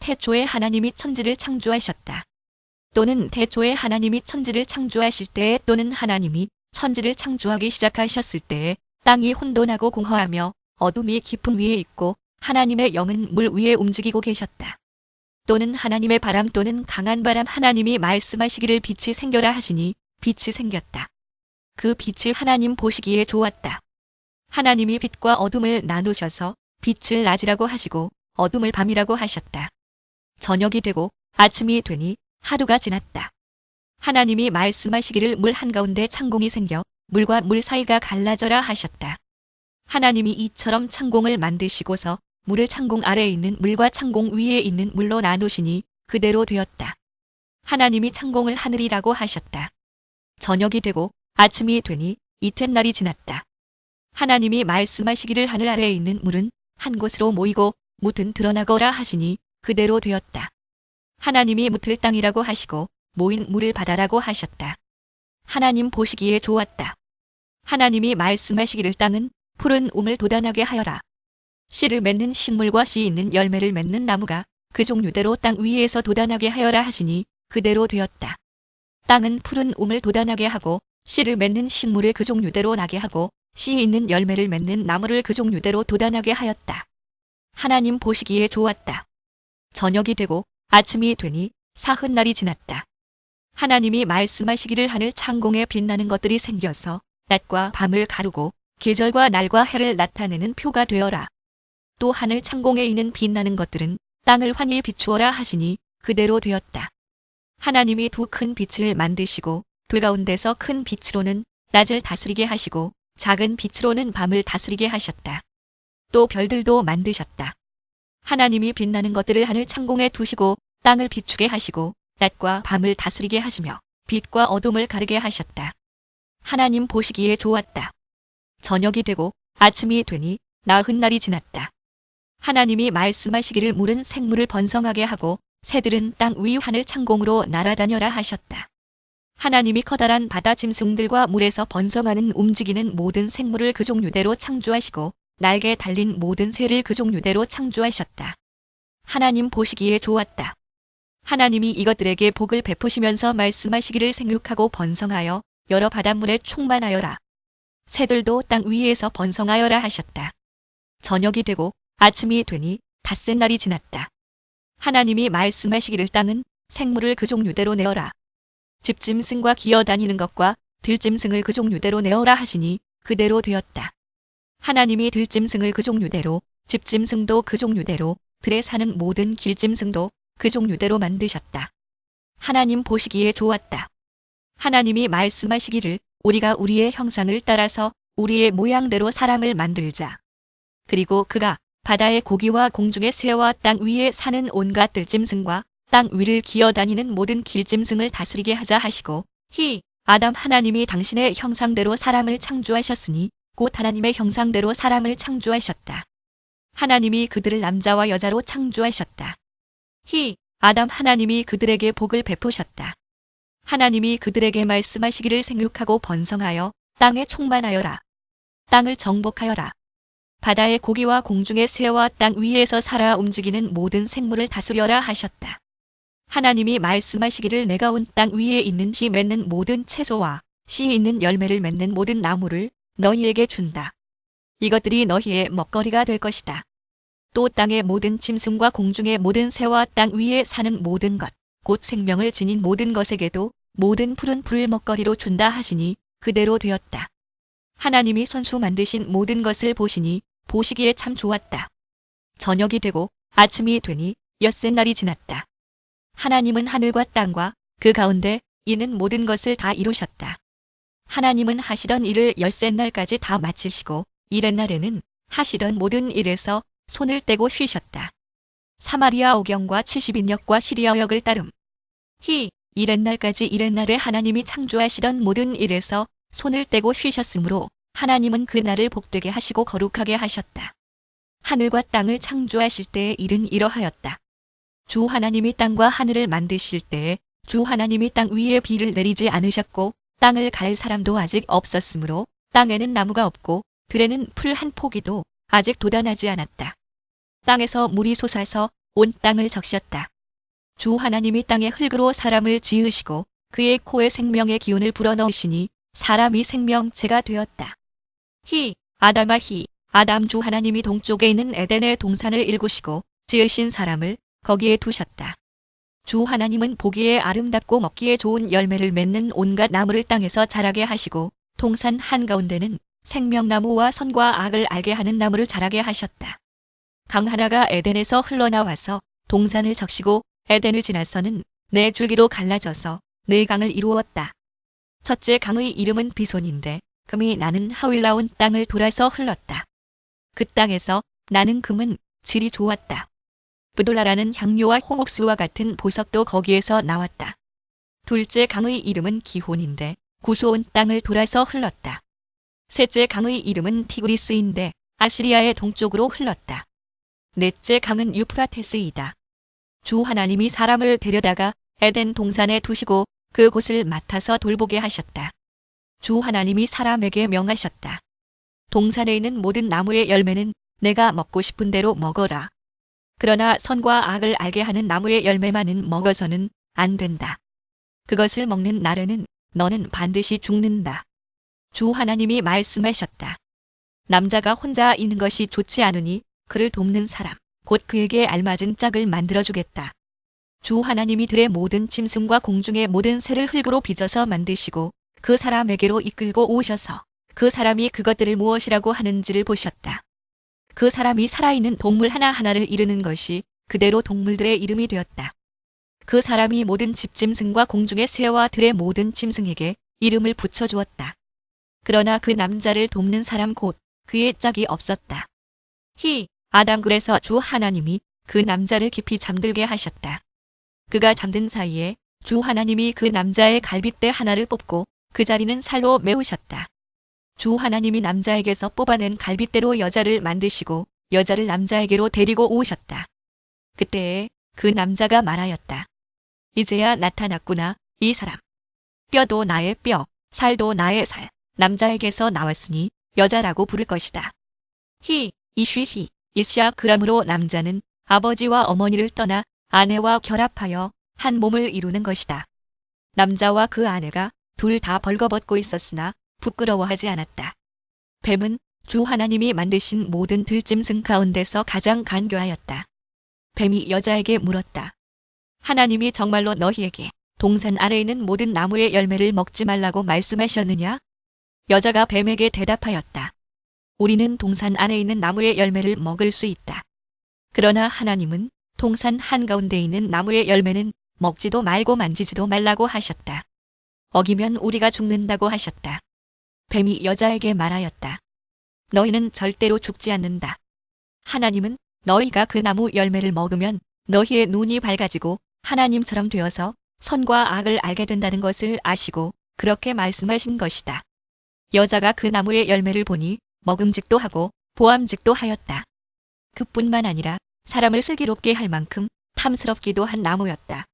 태초에 하나님이 천지를 창조하셨다. 또는 태초에 하나님이 천지를 창조하실 때에 또는 하나님이 천지를 창조하기 시작하셨을 때에 땅이 혼돈하고 공허하며 어둠이 깊음 위에 있고 하나님의 영은 물 위에 움직이고 계셨다. 또는 하나님의 바람 또는 강한 바람 하나님이 말씀하시기를 빛이 생겨라 하시니 빛이 생겼다. 그 빛이 하나님 보시기에 좋았다. 하나님이 빛과 어둠을 나누셔서 빛을 낮이라고 하시고 어둠을 밤이라고 하셨다. 저녁이 되고 아침이 되니 하루가 지났다. 하나님이 말씀하시기를 물 한가운데 창공이 생겨 물과 물 사이가 갈라져라 하셨다. 하나님이 이처럼 창공을 만드시고서 물을 창공 아래에 있는 물과 창공 위에 있는 물로 나누시니 그대로 되었다. 하나님이 창공을 하늘이라고 하셨다. 저녁이 되고 아침이 되니 이튿날이 지났다. 하나님이 말씀하시기를 하늘 아래에 있는 물은 한 곳으로 모이고 뭇은 드러나거라 하시니 그대로 되었다. 하나님이 뭇을 땅이라고 하시고 모인 물을 바다라고 하셨다. 하나님 보시기에 좋았다. 하나님이 말씀하시기를 땅은 푸른 움을 돋아나게 하여라. 씨를 맺는 식물과 씨 있는 열매를 맺는 나무가 그 종류대로 땅 위에서 돋아나게 하여라 하시니 그대로 되었다. 땅은 푸른 움을 돋아나게 하고 씨를 맺는 식물을 그 종류대로 나게 하고 씨 있는 열매를 맺는 나무를 그 종류대로 돋아나게 하였다. 하나님 보시기에 좋았다. 저녁이 되고 아침이 되니 사흔날이 지났다. 하나님이 말씀하시기를 하늘 창공에 빛나는 것들이 생겨서 낮과 밤을 가르고 계절과 날과 해를 나타내는 표가 되어라. 또 하늘 창공에 있는 빛나는 것들은 땅을 환히 비추어라 하시니 그대로 되었다. 하나님이 두 큰 빛을 만드시고 그 가운데서 큰 빛으로는 낮을 다스리게 하시고 작은 빛으로는 밤을 다스리게 하셨다. 또 별들도 만드셨다. 하나님이 빛나는 것들을 하늘 창공에 두시고 땅을 비추게 하시고 낮과 밤을 다스리게 하시며 빛과 어둠을 가르게 하셨다. 하나님 보시기에 좋았다. 저녁이 되고 아침이 되니 나흔날이 지났다. 하나님이 말씀하시기를 물은 생물을 번성하게 하고 새들은 땅 위 하늘 창공으로 날아다녀라 하셨다. 하나님이 커다란 바다 짐승들과 물에서 번성하는 움직이는 모든 생물을 그 종류대로 창조하시고 날개 달린 모든 새를 그 종류대로 창조하셨다. 하나님 보시기에 좋았다. 하나님이 이것들에게 복을 베푸시면서 말씀하시기를 생육하고 번성하여 여러 바닷물에 충만하여라. 새들도 땅 위에서 번성하여라 하셨다. 저녁이 되고 아침이 되니 닷새 날이 지났다. 하나님이 말씀하시기를 땅은 생물을 그 종류대로 내어라. 집짐승과 기어다니는 것과 들짐승을 그 종류대로 내어라 하시니 그대로 되었다. 하나님이 들짐승을 그 종류대로 집짐승도 그 종류대로 들에 사는 모든 길짐승도 그 종류대로 만드셨다. 하나님 보시기에 좋았다. 하나님이 말씀하시기를 우리가 우리의 형상을 따라서 우리의 모양대로 사람을 만들자. 그리고 그가 바다의 고기와 공중의 새와 땅 위에 사는 온갖 들짐승과 땅 위를 기어다니는 모든 길짐승을 다스리게 하자 하시고 아담 하나님이 당신의 형상대로 사람을 창조하셨으니 곧 하나님의 형상대로 사람을 창조하셨다. 하나님이 그들을 남자와 여자로 창조하셨다. 아담 하나님이 그들에게 복을 베푸셨다. 하나님이 그들에게 말씀하시기를 생육하고 번성하여 땅에 충만하여라. 땅을 정복하여라. 바다의 고기와 공중의 새와 땅 위에서 살아 움직이는 모든 생물을 다스려라 하셨다. 하나님이 말씀하시기를 내가 온 땅 위에 있는 씨 맺는 모든 채소와 씨 있는 열매를 맺는 모든 나무를 너희에게 준다. 이것들이 너희의 먹거리가 될 것이다. 또 땅의 모든 짐승과 공중의 모든 새와 땅 위에 사는 모든 것, 곧 생명을 지닌 모든 것에게도 모든 푸른 풀을 먹거리로 준다 하시니 그대로 되었다. 하나님이 손수 만드신 모든 것을 보시니 보시기에 참 좋았다. 저녁이 되고 아침이 되니 엿새 날이 지났다. 하나님은 하늘과 땅과 그 가운데 있는 모든 것을 다 이루셨다. 하나님은 하시던 일을 엿새 날까지 다 마치시고 이른 날에는 하시던 모든 일에서 손을 떼고 쉬셨다. 사마리아 오경과 70인역과 시리아 역을 따름. 이른 날까지 이른 날에 하나님이 창조하시던 모든 일에서 손을 떼고 쉬셨으므로 하나님은 그 날을 복되게 하시고 거룩하게 하셨다. 하늘과 땅을 창조하실 때의 일은 이러하였다. 주 하나님이 땅과 하늘을 만드실 때에 주 하나님이 땅 위에 비를 내리지 않으셨고 땅을 갈 사람도 아직 없었으므로 땅에는 나무가 없고 들에는 풀 한 포기도 아직 돋아나지 않았다. 땅에서 물이 솟아서 온 땅을 적셨다. 주 하나님이 땅의 흙으로 사람을 지으시고 그의 코에 생명의 기운을 불어넣으시니 사람이 생명체가 되었다. 아담아 아담 주 하나님이 동쪽에 있는 에덴의 동산을 일구시고 지으신 사람을 거기에 두셨다. 주 하나님은 보기에 아름답고 먹기에 좋은 열매를 맺는 온갖 나무를 땅에서 자라게 하시고 동산 한가운데는 생명나무와 선과 악을 알게 하는 나무를 자라게 하셨다. 강 하나가 에덴에서 흘러나와서 동산을 적시고 에덴을 지나서는 네 줄기로 갈라져서 네 강을 이루었다. 첫째 강의 이름은 비손인데 금이 나는 하윌라온 땅을 돌아서 흘렀다. 그 땅에서 나는 금은 질이 좋았다. 브돌라라는 향료와 홍옥수와 같은 보석도 거기에서 나왔다. 둘째 강의 이름은 기혼인데 구수온 땅을 돌아서 흘렀다. 셋째 강의 이름은 티그리스인데 아시리아의 동쪽으로 흘렀다. 넷째 강은 유프라테스이다. 주 하나님이 사람을 데려다가 에덴 동산에 두시고 그곳을 맡아서 돌보게 하셨다. 주 하나님이 사람에게 명하셨다. 동산에 있는 모든 나무의 열매는 내가 먹고 싶은 대로 먹어라. 그러나 선과 악을 알게 하는 나무의 열매만은 먹어서는 안 된다. 그것을 먹는 날에는 너는 반드시 죽는다. 주 하나님이 말씀하셨다. 남자가 혼자 있는 것이 좋지 않으니 그를 돕는 사람, 곧 그에게 알맞은 짝을 만들어주겠다. 주 하나님이 들의 모든 짐승과 공중의 모든 새를 흙으로 빚어서 만드시고 그 사람에게로 이끌고 오셔서 그 사람이 그것들을 무엇이라고 하는지를 보셨다. 그 사람이 살아있는 동물 하나하나를 이르는 것이 그대로 동물들의 이름이 되었다. 그 사람이 모든 집짐승과 공중의 새와 들의 모든 짐승에게 이름을 붙여주었다. 그러나 그 남자를 돕는 사람 곧 그의 짝이 없었다. 아담 그래서 주 하나님이 그 남자를 깊이 잠들게 하셨다. 그가 잠든 사이에 주 하나님이 그 남자의 갈빗대 하나를 뽑고 그 자리는 살로 메우셨다. 주 하나님이 남자에게서 뽑아낸 갈빗대로 여자를 만드시고 여자를 남자에게로 데리고 오셨다. 그때에 그 남자가 말하였다. 이제야 나타났구나, 이 사람. 뼈도 나의 뼈, 살도 나의 살, 남자에게서 나왔으니 여자라고 부를 것이다. 이시아 그러므로 남자는 아버지와 어머니를 떠나 아내와 결합하여 한 몸을 이루는 것이다. 남자와 그 아내가 둘 다 벌거벗고 있었으나 부끄러워하지 않았다. 뱀은 주 하나님이 만드신 모든 들짐승 가운데서 가장 간교하였다. 뱀이 여자에게 물었다. 하나님이 정말로 너희에게 동산 아래에 있는 모든 나무의 열매를 먹지 말라고 말씀하셨느냐? 여자가 뱀에게 대답하였다. 우리는 동산 안에 있는 나무의 열매를 먹을 수 있다. 그러나 하나님은 동산 한가운데 있는 나무의 열매는 먹지도 말고 만지지도 말라고 하셨다. 어기면 우리가 죽는다고 하셨다. 뱀이 여자에게 말하였다. 너희는 절대로 죽지 않는다. 하나님은 너희가 그 나무 열매를 먹으면 너희의 눈이 밝아지고 하나님처럼 되어서 선과 악을 알게 된다는 것을 아시고 그렇게 말씀하신 것이다. 여자가 그 나무의 열매를 보니 먹음직도 하고 보암직도 하였다. 그뿐만 아니라 사람을 슬기롭게 할 만큼 탐스럽기도 한 나무였다.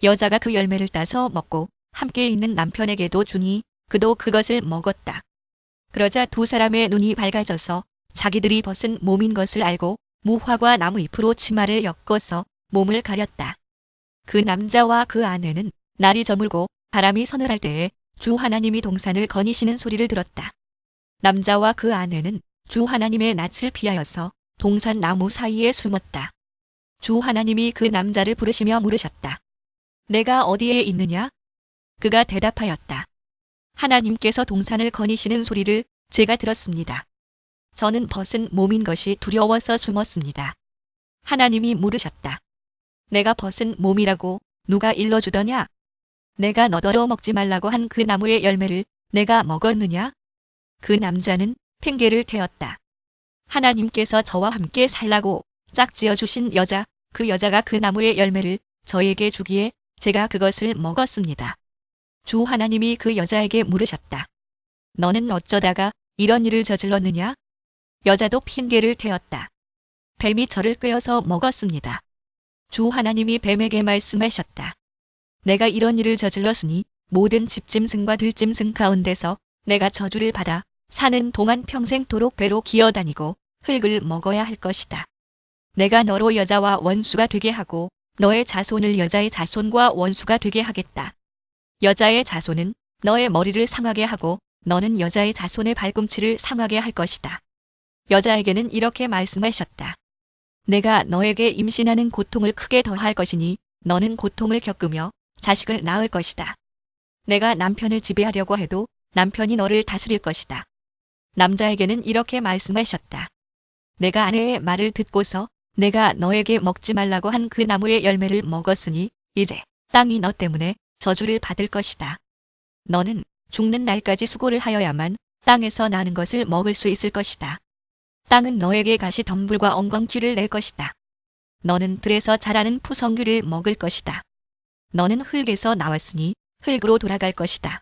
여자가 그 열매를 따서 먹고 함께 있는 남편에게도 주니 그도 그것을 먹었다. 그러자 두 사람의 눈이 밝아져서 자기들이 벗은 몸인 것을 알고 무화과 나무 잎으로 치마를 엮어서 몸을 가렸다. 그 남자와 그 아내는 날이 저물고 바람이 서늘할 때에 주 하나님이 동산을 거니시는 소리를 들었다. 남자와 그 아내는 주 하나님의 낯을 피하여서 동산 나무 사이에 숨었다. 주 하나님이 그 남자를 부르시며 물으셨다. 내가 어디에 있느냐? 그가 대답하였다. 하나님께서 동산을 거니시는 소리를 제가 들었습니다. 저는 벗은 몸인 것이 두려워서 숨었습니다. 하나님이 물으셨다. 내가 벗은 몸이라고 누가 일러주더냐? 내가 너더러 먹지 말라고 한 그 나무의 열매를 내가 먹었느냐? 그 남자는 핑계를 대었다. 하나님께서 저와 함께 살라고 짝지어 주신 여자, 그 여자가 그 나무의 열매를 저에게 주기에 제가 그것을 먹었습니다. 주 하나님이 그 여자에게 물으셨다. 너는 어쩌다가 이런 일을 저질렀느냐? 여자도 핑계를 대었다. 뱀이 저를 꿰어서 먹었습니다. 주 하나님이 뱀에게 말씀하셨다. 내가 이런 일을 저질렀으니 모든 집짐승과 들짐승 가운데서 내가 저주를 받아 사는 동안 평생토록 배로 기어다니고 흙을 먹어야 할 것이다. 내가 너로 여자와 원수가 되게 하고 너의 자손을 여자의 자손과 원수가 되게 하겠다. 여자의 자손은 너의 머리를 상하게 하고 너는 여자의 자손의 발꿈치를 상하게 할 것이다. 여자에게는 이렇게 말씀하셨다. 내가 너에게 임신하는 고통을 크게 더할 것이니 너는 고통을 겪으며 자식을 낳을 것이다. 내가 남편을 지배하려고 해도 남편이 너를 다스릴 것이다. 남자에게는 이렇게 말씀하셨다. 내가 아내의 말을 듣고서 내가 너에게 먹지 말라고 한 그 나무의 열매를 먹었으니 이제 땅이 너 때문에 저주를 받을 것이다. 너는 죽는 날까지 수고를 하여야만 땅에서 나는 것을 먹을 수 있을 것이다. 땅은 너에게 가시덤불과 엉겅퀴를 낼 것이다. 너는 들에서 자라는 푸성귀를 먹을 것이다. 너는 흙에서 나왔으니 흙으로 돌아갈 것이다.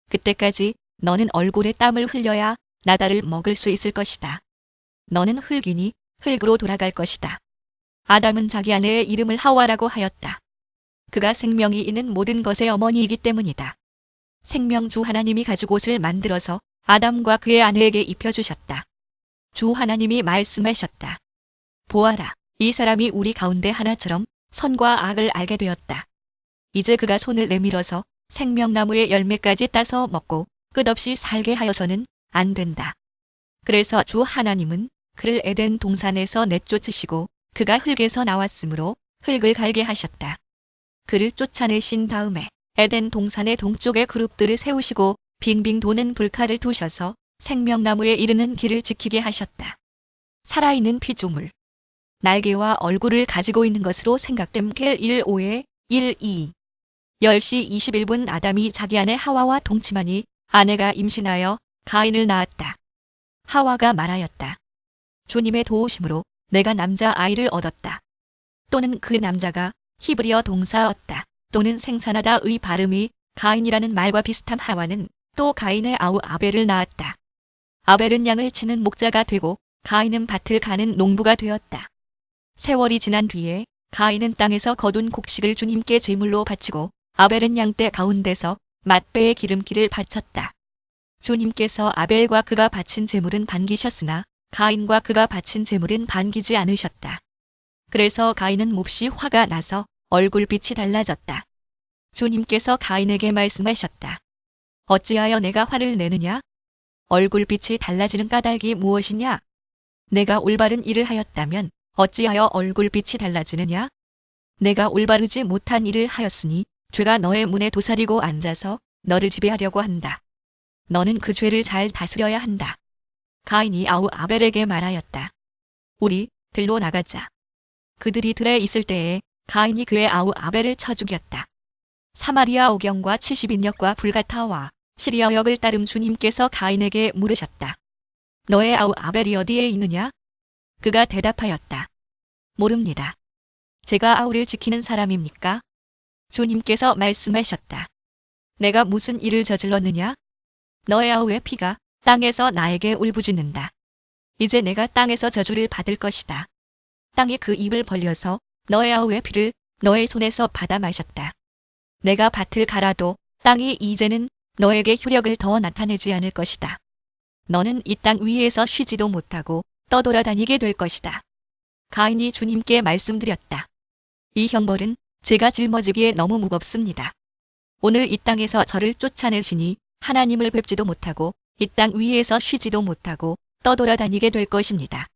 그때까지 너는 얼굴에 땀을 흘려야 나달을 먹을 수 있을 것이다. 너는 흙이니 흙으로 돌아갈 것이다. 아담은 자기 아내의 이름을 하와라고 하였다. 그가 생명이 있는 모든 것의 어머니이기 때문이다. 생명주 하나님이 가죽옷을 만들어서 아담과 그의 아내에게 입혀주셨다. 주 하나님이 말씀하셨다. 보아라, 이 사람이 우리 가운데 하나처럼 선과 악을 알게 되었다. 이제 그가 손을 내밀어서 생명나무의 열매까지 따서 먹고 끝없이 살게 하여서는 안 된다. 그래서 주 하나님은 그를 에덴 동산에서 내쫓으시고 그가 흙에서 나왔으므로 흙을 갈게 하셨다. 그를 쫓아내신 다음에 에덴 동산의 동쪽에 그룹들을 세우시고 빙빙 도는 불칼을 두셔서 생명나무에 이르는 길을 지키게 하셨다. 살아있는 피조물. 날개와 얼굴을 가지고 있는 것으로 생각됨 겔 1-5에 1-2. 10시 21분 아담이 자기 아내 하와와 동침하니 아내가 임신하여 가인을 낳았다. 하와가 말하였다. 주님의 도우심으로 내가 남자 아이를 얻었다. 또는 그 남자가 히브리어 동사었다. 또는 생산하다의 발음이 가인이라는 말과 비슷함. 하와는 또 가인의 아우 아벨을 낳았다. 아벨은 양을 치는 목자가 되고 가인은 밭을 가는 농부가 되었다. 세월이 지난 뒤에 가인은 땅에서 거둔 곡식을 주님께 제물로 바치고 아벨은 양떼 가운데서 맛배의 기름기를 바쳤다. 주님께서 아벨과 그가 바친 제물은 반기셨으나 가인과 그가 바친 제물은 반기지 않으셨다. 그래서 가인은 몹시 화가 나서 얼굴빛이 달라졌다. 주님께서 가인에게 말씀하셨다. 어찌하여 내가 화를 내느냐? 얼굴빛이 달라지는 까닭이 무엇이냐? 내가 올바른 일을 하였다면 어찌하여 얼굴빛이 달라지느냐? 내가 올바르지 못한 일을 하였으니 죄가 너의 문에 도사리고 앉아서 너를 지배하려고 한다. 너는 그 죄를 잘 다스려야 한다. 가인이 아우 아벨에게 말하였다. 우리 들로 나가자. 그들이 들에 있을 때에 가인이 그의 아우 아벨을 쳐 죽였다. 사마리아 오경과 70인역과 불가타와 시리아 역을 따름 주님께서 가인에게 물으셨다. 너의 아우 아벨이 어디에 있느냐? 그가 대답하였다. 모릅니다. 제가 아우를 지키는 사람입니까? 주님께서 말씀하셨다. 내가 무슨 일을 저질렀느냐? 너의 아우의 피가 땅에서 나에게 울부짖는다. 이제 내가 땅에서 저주를 받을 것이다. 땅이 그 입을 벌려서 너의 아우의 피를 너의 손에서 받아 마셨다. 내가 밭을 갈아도 땅이 이제는 너에게 효력을 더 나타내지 않을 것이다. 너는 이 땅 위에서 쉬지도 못하고 떠돌아다니게 될 것이다. 가인이 주님께 말씀드렸다. 이 형벌은 제가 짊어지기에 너무 무겁습니다. 오늘 이 땅에서 저를 쫓아내시니 하나님을 뵙지도 못하고 이 땅 위에서 쉬지도 못하고 떠돌아다니게 될 것입니다.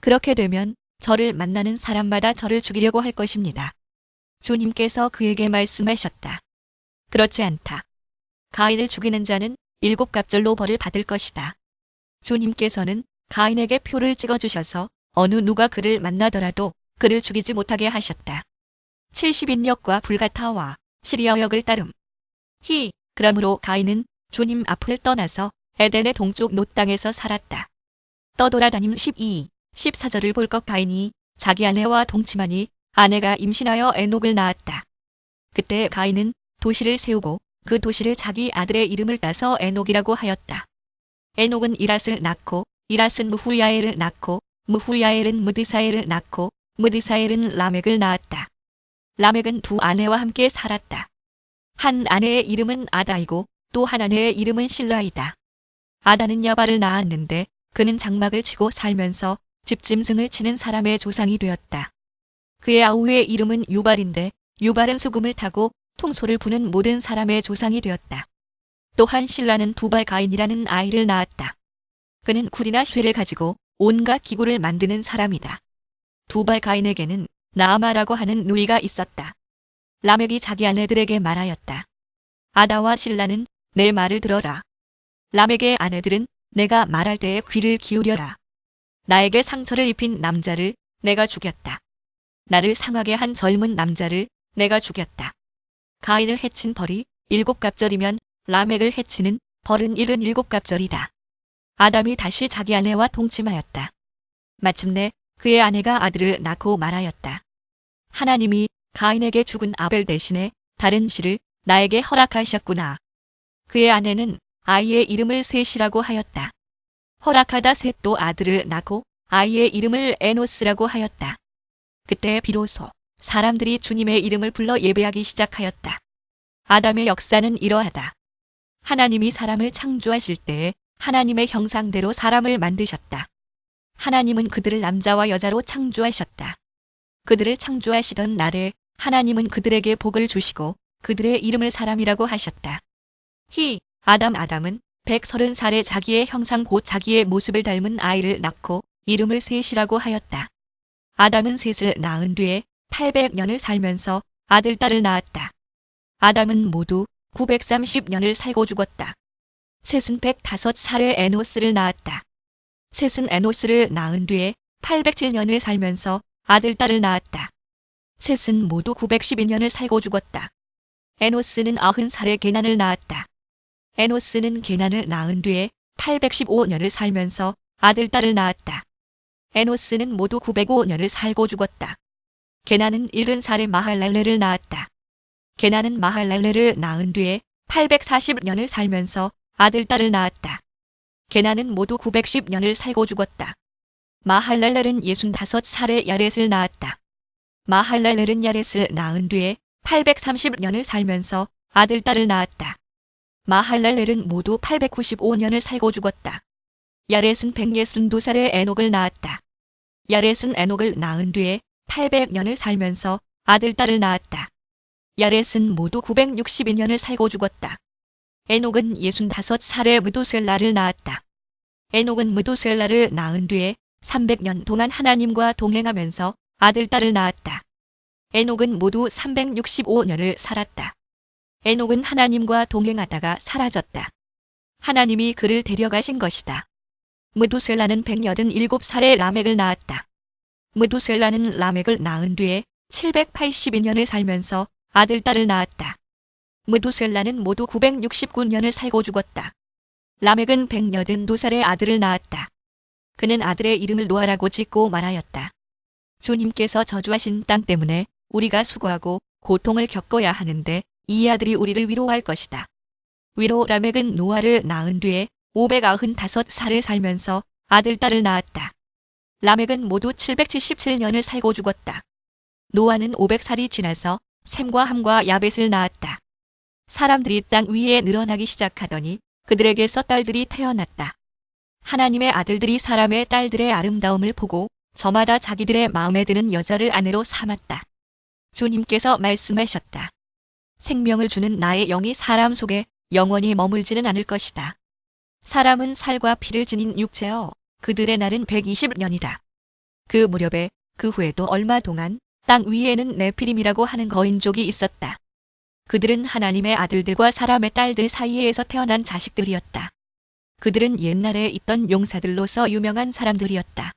그렇게 되면 저를 만나는 사람마다 저를 죽이려고 할 것입니다. 주님께서 그에게 말씀하셨다. 그렇지 않다. 가인을 죽이는 자는 7갑절로 벌을 받을 것이다. 주님께서는 가인에게 표를 찍어주셔서 어느 누가 그를 만나더라도 그를 죽이지 못하게 하셨다. 70인역과 불가타와 시리아 역을 따름. 그러므로 가인은 주님 앞을 떠나서 에덴의 동쪽 놋 땅에서 살았다. 떠돌아다님 12, 14절을 볼 것. 가인이 자기 아내와 동침하니 아내가 임신하여 에녹을 낳았다. 그때 가인은 도시를 세우고 그 도시를 자기 아들의 이름을 따서 에녹이라고 하였다. 에녹은 이랏을 낳고 이랏은 무후야엘을 낳고 무후야엘은 무드사엘을 낳고 무드사엘은 라멕을 낳았다. 라멕은 두 아내와 함께 살았다. 한 아내의 이름은 아다이고 또 한 아내의 이름은 실라이다. 아다는 야발을 낳았는데 그는 장막을 치고 살면서 집짐승을 치는 사람의 조상이 되었다. 그의 아우의 이름은 유발인데 유발은 수금을 타고 통소를 부는 모든 사람의 조상이 되었다. 또한 실라는 두발 가인이라는 아이를 낳았다. 그는 굴이나 쇠를 가지고 온갖 기구를 만드는 사람이다. 두발 가인에게는 나아마라고 하는 누이가 있었다. 라멕이 자기 아내들에게 말하였다. 아다와 실라는 내 말을 들어라. 라멕의 아내들은 내가 말할 때에 귀를 기울여라. 나에게 상처를 입힌 남자를 내가 죽였다. 나를 상하게 한 젊은 남자를 내가 죽였다. 가인을 해친 벌이 7갑절이면 라멕을 해치는 벌은 77갑절이다. 아담이 다시 자기 아내와 동침하였다. 마침내 그의 아내가 아들을 낳고 말하였다. 하나님이 가인에게 죽은 아벨 대신에 다른 씨를 나에게 허락하셨구나. 그의 아내는 아이의 이름을 셋이라고 하였다. 허락하다 셋도 아들을 낳고 아이의 이름을 에노스라고 하였다. 그때 비로소 사람들이 주님의 이름을 불러 예배하기 시작하였다. 아담의 역사는 이러하다. 하나님이 사람을 창조하실 때에 하나님의 형상대로 사람을 만드셨다. 하나님은 그들을 남자와 여자로 창조하셨다. 그들을 창조하시던 날에 하나님은 그들에게 복을 주시고 그들의 이름을 사람이라고 하셨다. 아담은 130살에 자기의 형상 곧 자기의 모습을 닮은 아이를 낳고 이름을 셋이라고 하였다. 아담은 셋을 낳은 뒤에 800년을 살면서 아들, 딸을 낳았다. 아담은 모두 930년을 살고 죽었다. 셋은 105살에 에노스를 낳았다. 셋은 에노스를 낳은 뒤에 807년을 살면서 아들, 딸을 낳았다. 셋은 모두 912년을 살고 죽었다. 에노스는 90살에 게난을 낳았다. 에노스는 게난을 낳은 뒤에 815년을 살면서 아들, 딸을 낳았다. 에노스는 모두 905년을 살고 죽었다. 게난은 70살에 마할랄레를 낳았다. 게난은 마할랄레를 낳은 뒤에 840년을 살면서 아들, 딸을 낳았다. 게난은 모두 910년을 살고 죽었다. 마할랄렐은 65살에 야렛을 낳았다. 마할랄렐은 야렛을 낳은 뒤에 830년을 살면서 아들, 딸을 낳았다. 마할랄렐은 모두 895년을 살고 죽었다. 야렛은 162살에 에녹을 낳았다. 야렛은 에녹을 낳은 뒤에 800년을 살면서 아들, 딸을 낳았다. 야렛은 모두 962년을 살고 죽었다. 에녹은 65살에 무두셀라를 낳았다. 에녹은 무두셀라를 낳은 뒤에 300년 동안 하나님과 동행하면서 아들, 딸을 낳았다. 에녹은 모두 365년을 살았다. 에녹은 하나님과 동행하다가 사라졌다. 하나님이 그를 데려가신 것이다. 무두셀라는 187살에 라멕을 낳았다. 무두셀라는 라멕을 낳은 뒤에 782년을 살면서 아들, 딸을 낳았다. 무두셀라는 모두 969년을 살고 죽었다. 라멕은 182살에 아들을 낳았다. 그는 아들의 이름을 노아라고 짓고 말하였다. 주님께서 저주하신 땅 때문에 우리가 수고하고 고통을 겪어야 하는데 이 아들이 우리를 위로할 것이다. 위로 라멕은 노아를 낳은 뒤에 595살을 살면서 아들, 딸을 낳았다. 라멕은 모두 777년을 살고 죽었다. 노아는 500살이 지나서 셈과 함과 야벳을 낳았다. 사람들이 땅 위에 늘어나기 시작하더니 그들에게서 딸들이 태어났다. 하나님의 아들들이 사람의 딸들의 아름다움을 보고 저마다 자기들의 마음에 드는 여자를 아내로 삼았다. 주님께서 말씀하셨다. 생명을 주는 나의 영이 사람 속에 영원히 머물지는 않을 것이다. 사람은 살과 피를 지닌 육체여 그들의 날은 120년이다. 그 무렵에 그 후에도 얼마 동안 땅 위에는 네피림이라고 하는 거인족이 있었다. 그들은 하나님의 아들들과 사람의 딸들 사이에서 태어난 자식들이었다. 그들은 옛날에 있던 용사들로서 유명한 사람들이었다.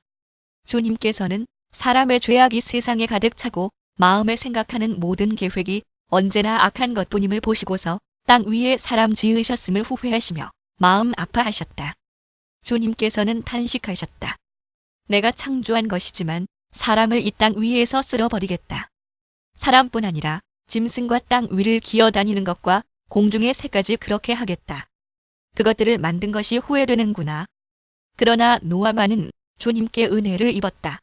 주님께서는 사람의 죄악이 세상에 가득 차고 마음에 생각하는 모든 계획이 언제나 악한 것뿐임을 보시고서 땅 위에 사람 지으셨음을 후회하시며 마음 아파하셨다. 주님께서는 탄식하셨다. 내가 창조한 것이지만 사람을 이 땅 위에서 쓸어버리겠다. 사람뿐 아니라 짐승과 땅 위를 기어다니는 것과 공중의 새까지 그렇게 하겠다. 그것들을 만든 것이 후회되는구나. 그러나 노아만은 주님께 은혜를 입었다.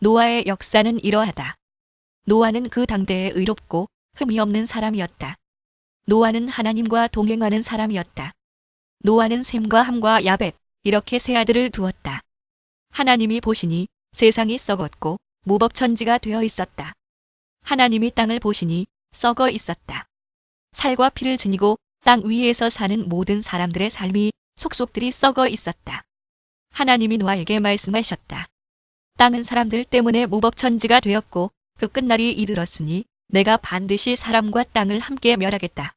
노아의 역사는 이러하다. 노아는 그 당대에 의롭고 흠이 없는 사람이었다. 노아는 하나님과 동행하는 사람이었다. 노아는 셈과 함과 야벳 이렇게 세 아들을 두었다. 하나님이 보시니 세상이 썩었고 무법천지가 되어 있었다. 하나님이 땅을 보시니 썩어 있었다. 살과 피를 지니고 땅 위에서 사는 모든 사람들의 삶이 속속들이 썩어 있었다. 하나님이 노아에게 말씀하셨다. 땅은 사람들 때문에 무법천지가 되었고 그 끝날이 이르렀으니 내가 반드시 사람과 땅을 함께 멸하겠다.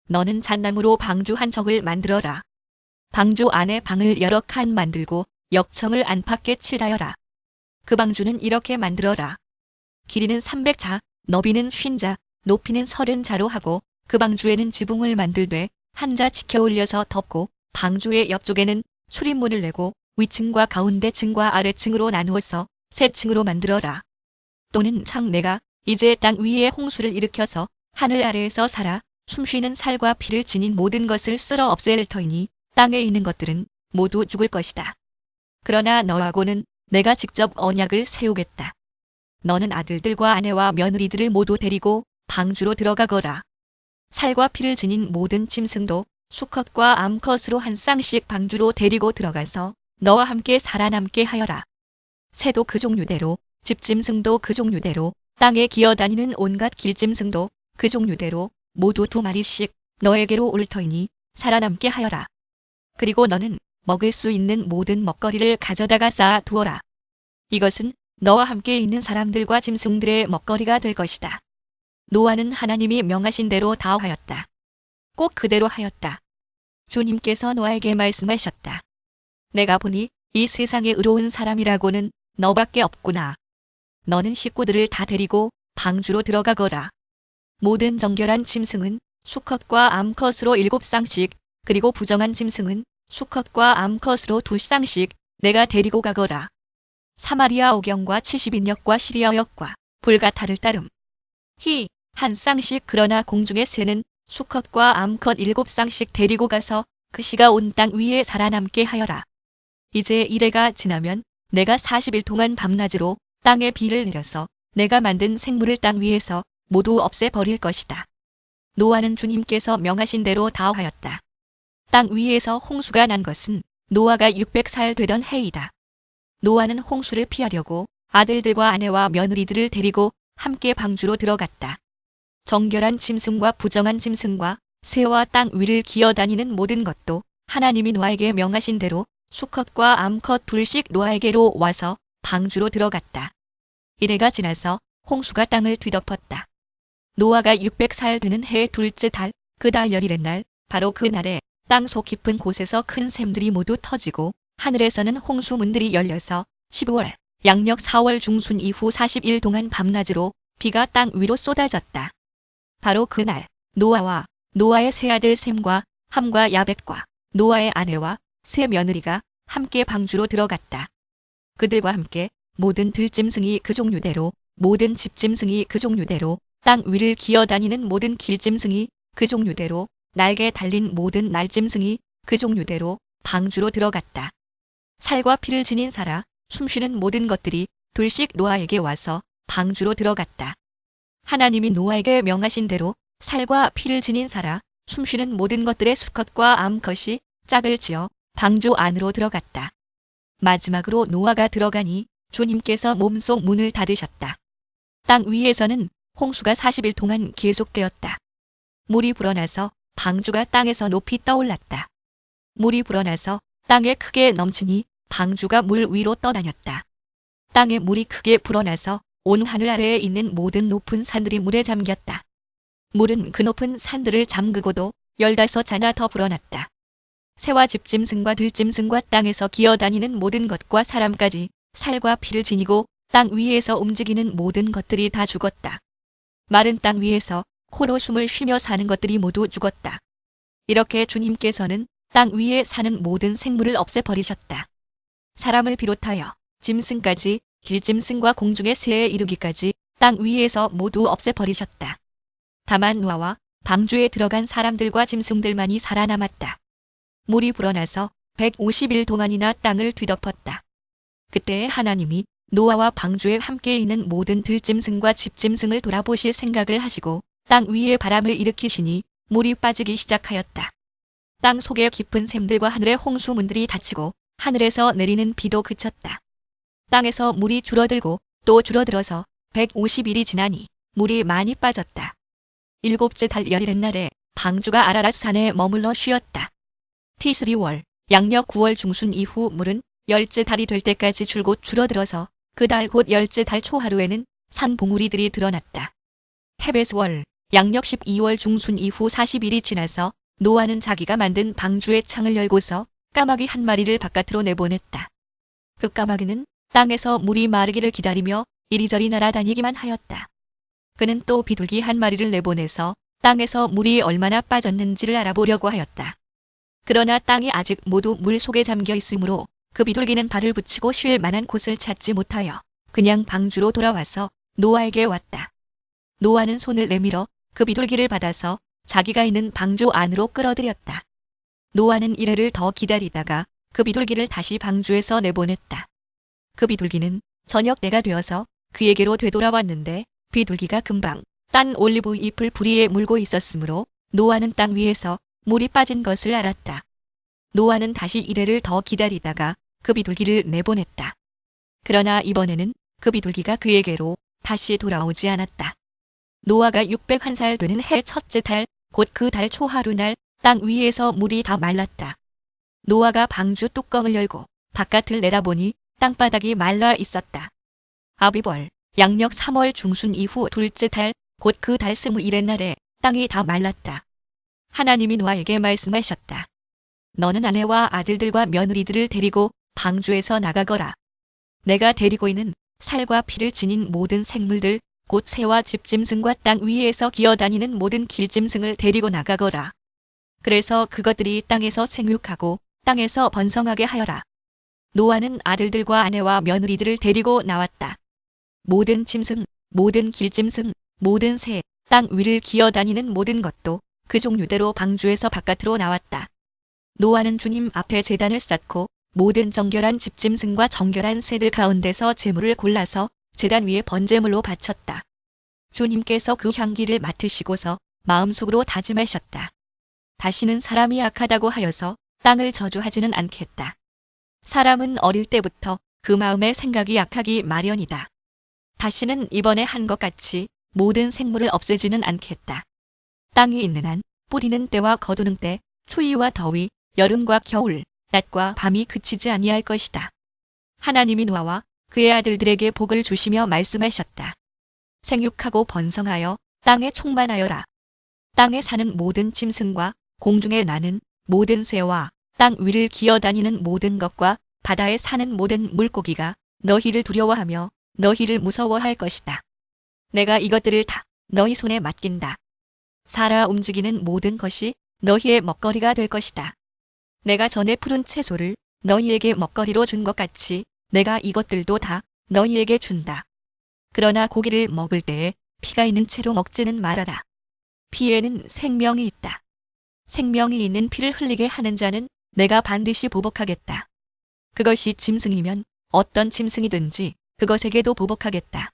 너는 잣나무로 방주 한 척을 만들어라. 방주 안에 방을 여러 칸 만들고 역청을 안팎에 칠하여라. 그 방주는 이렇게 만들어라. 길이는 300자, 너비는 50자, 높이는 30자로 하고 그 방주에는 지붕을 만들되 한 자 지켜 올려서 덮고 방주의 옆쪽에는 출입문을 내고 위층과 가운데 층과 아래층으로 나누어서 세 층으로 만들어라. 또는 창 내가 이제 땅 위에 홍수를 일으켜서 하늘 아래에서 살아 숨쉬는 살과 피를 지닌 모든 것을 쓸어 없앨 터이니 땅에 있는 것들은 모두 죽을 것이다. 그러나 너하고는 내가 직접 언약을 세우겠다. 너는 아들들과 아내와 며느리들을 모두 데리고 방주로 들어가거라. 살과 피를 지닌 모든 짐승도 수컷과 암컷으로 한 쌍씩 방주로 데리고 들어가서 너와 함께 살아남게 하여라. 새도 그 종류대로, 집짐승도 그 종류대로, 땅에 기어다니는 온갖 길짐승도 그 종류대로 모두 2마리씩 너에게로 올 터이니 살아남게 하여라. 그리고 너는 먹을 수 있는 모든 먹거리를 가져다가 쌓아 두어라. 이것은 너와 함께 있는 사람들과 짐승들의 먹거리가 될 것이다. 노아는 하나님이 명하신 대로 다 하였다. 꼭 그대로 하였다. 주님께서 노아에게 말씀하셨다. 내가 보니 이 세상에 의로운 사람이라고는 너밖에 없구나. 너는 식구들을 다 데리고 방주로 들어가거라. 모든 정결한 짐승은 수컷과 암컷으로 7쌍씩, 그리고 부정한 짐승은 수컷과 암컷으로 2쌍씩 내가 데리고 가거라. 사마리아 오경과 70인역과 시리아 역과 불가타를 따름. 한 쌍씩 그러나 공중의 새는 수컷과 암컷 7쌍씩 데리고 가서 그 씨가 온 땅 위에 살아남게 하여라. 이제 이래가 지나면 내가 40일 동안 밤낮으로 땅에 비를 내려서 내가 만든 생물을 땅 위에서 모두 없애버릴 것이다. 노아는 주님께서 명하신 대로 다 하였다. 땅 위에서 홍수가 난 것은 노아가 600살 되던 해이다. 노아는 홍수를 피하려고 아들들과 아내와 며느리들을 데리고 함께 방주로 들어갔다. 정결한 짐승과 부정한 짐승과 새와 땅 위를 기어다니는 모든 것도 하나님이 노아에게 명하신 대로 수컷과 암컷 2씩 노아에게로 와서 방주로 들어갔다. 이래가 지나서 홍수가 땅을 뒤덮었다. 노아가 600살 되는 해의 둘째 달, 그 달 열일의 날, 바로 그 날에 땅 속 깊은 곳에서 큰 샘들이 모두 터지고 하늘에서는 홍수문들이 열려서 12월, 양력 4월 중순 이후 40일 동안 밤낮으로 비가 땅 위로 쏟아졌다. 바로 그날 노아와 노아의 세 아들 셈과 함과 야벳과 노아의 아내와 세 며느리가 함께 방주로 들어갔다. 그들과 함께 모든 들짐승이 그 종류대로, 모든 집짐승이 그 종류대로, 땅 위를 기어다니는 모든 길짐승이 그 종류대로, 날개 달린 모든 날짐승이 그 종류대로 방주로 들어갔다. 살과 피를 지닌 살아 숨쉬는 모든 것들이 2씩 노아에게 와서 방주로 들어갔다. 하나님이 노아에게 명하신 대로 살과 피를 지닌 살아 숨쉬는 모든 것들의 수컷과 암컷이 짝을 지어 방주 안으로 들어갔다. 마지막으로 노아가 들어가니 주님께서 몸속 문을 닫으셨다. 땅 위에서는 홍수가 40일 동안 계속되었다. 물이 불어나서 방주가 땅에서 높이 떠올랐다. 물이 불어나서 땅에 크게 넘치니 방주가 물 위로 떠다녔다. 땅에 물이 크게 불어나서 온 하늘 아래에 있는 모든 높은 산들이 물에 잠겼다. 물은 그 높은 산들을 잠그고도 15자나 더 불어났다. 새와 집짐승과 들짐승과 땅에서 기어다니는 모든 것과 사람까지 살과 피를 지니고 땅 위에서 움직이는 모든 것들이 다 죽었다. 마른 땅 위에서 코로 숨을 쉬며 사는 것들이 모두 죽었다. 이렇게 주님께서는 땅 위에 사는 모든 생물을 없애버리셨다. 사람을 비롯하여 짐승까지 길짐승과 공중의 새에 이르기까지 땅 위에서 모두 없애버리셨다. 다만 노아와 방주에 들어간 사람들과 짐승들만이 살아남았다. 물이 불어나서 150일 동안이나 땅을 뒤덮었다. 그때 하나님이 노아와 방주에 함께 있는 모든 들짐승과 집짐승을 돌아보실 생각을 하시고 땅 위에 바람을 일으키시니 물이 빠지기 시작하였다. 땅 속의 깊은 샘들과 하늘의 홍수문들이 닫히고 하늘에서 내리는 비도 그쳤다. 땅에서 물이 줄어들고 또 줄어들어서 150일이 지나니 물이 많이 빠졌다. 일곱째 달 열일의 날에 방주가 아라랏 산에 머물러 쉬었다. 티스리월 양력 9월 중순 이후 물은 열째 달이 될 때까지 줄곧 줄어들어서 그 달 곧 열째 달 초하루에는 산 봉우리들이 드러났다. 헤베스월 양력 12월 중순 이후 40일이 지나서 노아는 자기가 만든 방주의 창을 열고서 까마귀 한 마리를 바깥으로 내보냈다. 그 까마귀는 땅에서 물이 마르기를 기다리며 이리저리 날아다니기만 하였다. 그는 또 비둘기 한 마리를 내보내서 땅에서 물이 얼마나 빠졌는지를 알아보려고 하였다. 그러나 땅이 아직 모두 물 속에 잠겨 있으므로 그 비둘기는 발을 붙이고 쉴 만한 곳을 찾지 못하여 그냥 방주로 돌아와서 노아에게 왔다. 노아는 손을 내밀어 그 비둘기를 받아서 자기가 있는 방주 안으로 끌어들였다. 노아는 이래를 더 기다리다가 그 비둘기를 다시 방주에서 내보냈다. 그 비둘기는 저녁 때가 되어서 그에게로 되돌아왔는데 비둘기가 금방 딴 올리브 잎을 부리에 물고 있었으므로 노아는 땅 위에서 물이 빠진 것을 알았다. 노아는 다시 이래를 더 기다리다가 그 비둘기를 내보냈다. 그러나 이번에는 그 비둘기가 그에게로 다시 돌아오지 않았다. 노아가 601살 되는 해 첫째 달, 곧 그 달 초하루 날 땅 위에서 물이 다 말랐다. 노아가 방주 뚜껑을 열고 바깥을 내다보니 땅바닥이 말라 있었다. 아비벌, 양력 3월 중순 이후 둘째 달, 곧 그 달 21의 날에 땅이 다 말랐다. 하나님이 노아에게 말씀하셨다. 너는 아내와 아들들과 며느리들을 데리고 방주에서 나가거라. 내가 데리고 있는 살과 피를 지닌 모든 생물들, 곧 새와 집짐승과 땅 위에서 기어다니는 모든 길짐승을 데리고 나가거라. 그래서 그것들이 땅에서 생육하고 땅에서 번성하게 하여라. 노아는 아들들과 아내와 며느리들을 데리고 나왔다. 모든 짐승, 모든 길짐승, 모든 새, 땅 위를 기어다니는 모든 것도 그 종류대로 방주에서 바깥으로 나왔다. 노아는 주님 앞에 제단을 쌓고 모든 정결한 집짐승과 정결한 새들 가운데서 제물을 골라서 제단 위에 번제물로 바쳤다. 주님께서 그 향기를 맡으시고서 마음속으로 다짐하셨다. 다시는 사람이 악하다고 하여서 땅을 저주하지는 않겠다. 사람은 어릴 때부터 그 마음의 생각이 악하기 마련이다. 다시는 이번에 한 것 같이 모든 생물을 없애지는 않겠다. 땅이 있는 한 뿌리는 때와 거두는 때, 추위와 더위, 여름과 겨울, 낮과 밤이 그치지 아니할 것이다. 하나님이 노아와 그의 아들들에게 복을 주시며 말씀하셨다. 생육하고 번성하여 땅에 충만하여라. 땅에 사는 모든 짐승과 공중에 나는 모든 새와 땅 위를 기어다니는 모든 것과 바다에 사는 모든 물고기가 너희를 두려워하며 너희를 무서워할 것이다. 내가 이것들을 다 너희 손에 맡긴다. 살아 움직이는 모든 것이 너희의 먹거리가 될 것이다. 내가 전에 푸른 채소를 너희에게 먹거리로 준 것 같이 내가 이것들도 다 너희에게 준다. 그러나 고기를 먹을 때에 피가 있는 채로 먹지는 말아라. 피에는 생명이 있다. 생명이 있는 피를 흘리게 하는 자는 내가 반드시 보복하겠다. 그것이 짐승이면 어떤 짐승이든지 그것에게도 보복하겠다.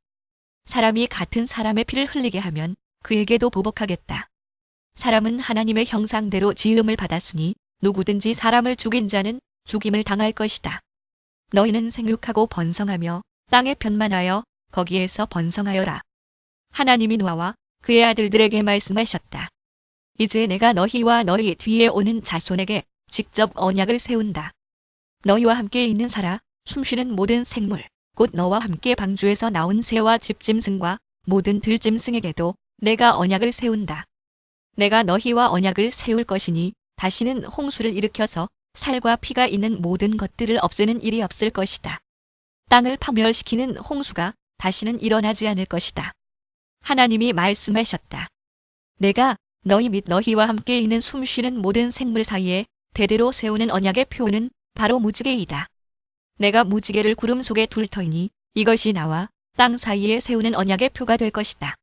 사람이 같은 사람의 피를 흘리게 하면 그에게도 보복하겠다. 사람은 하나님의 형상대로 지음을 받았으니 누구든지 사람을 죽인 자는 죽임을 당할 것이다. 너희는 생육하고 번성하며 땅에 편만하여 거기에서 번성하여라. 하나님이 노아와 그의 아들들에게 말씀하셨다. 이제 내가 너희와 너희 뒤에 오는 자손에게 직접 언약을 세운다. 너희와 함께 있는 살아 숨쉬는 모든 생물, 곧 너와 함께 방주에서 나온 새와 집짐승과 모든 들짐승에게도 내가 언약을 세운다. 내가 너희와 언약을 세울 것이니 다시는 홍수를 일으켜서 살과 피가 있는 모든 것들을 없애는 일이 없을 것이다. 땅을 파멸시키는 홍수가 다시는 일어나지 않을 것이다. 하나님이 말씀하셨다. 내가 너희 및 너희와 함께 있는 숨쉬는 모든 생물 사이에 대대로 세우는 언약의 표는 바로 무지개이다. 내가 무지개를 구름 속에 둘 터이니 이것이 나와 땅 사이에 세우는 언약의 표가 될 것이다.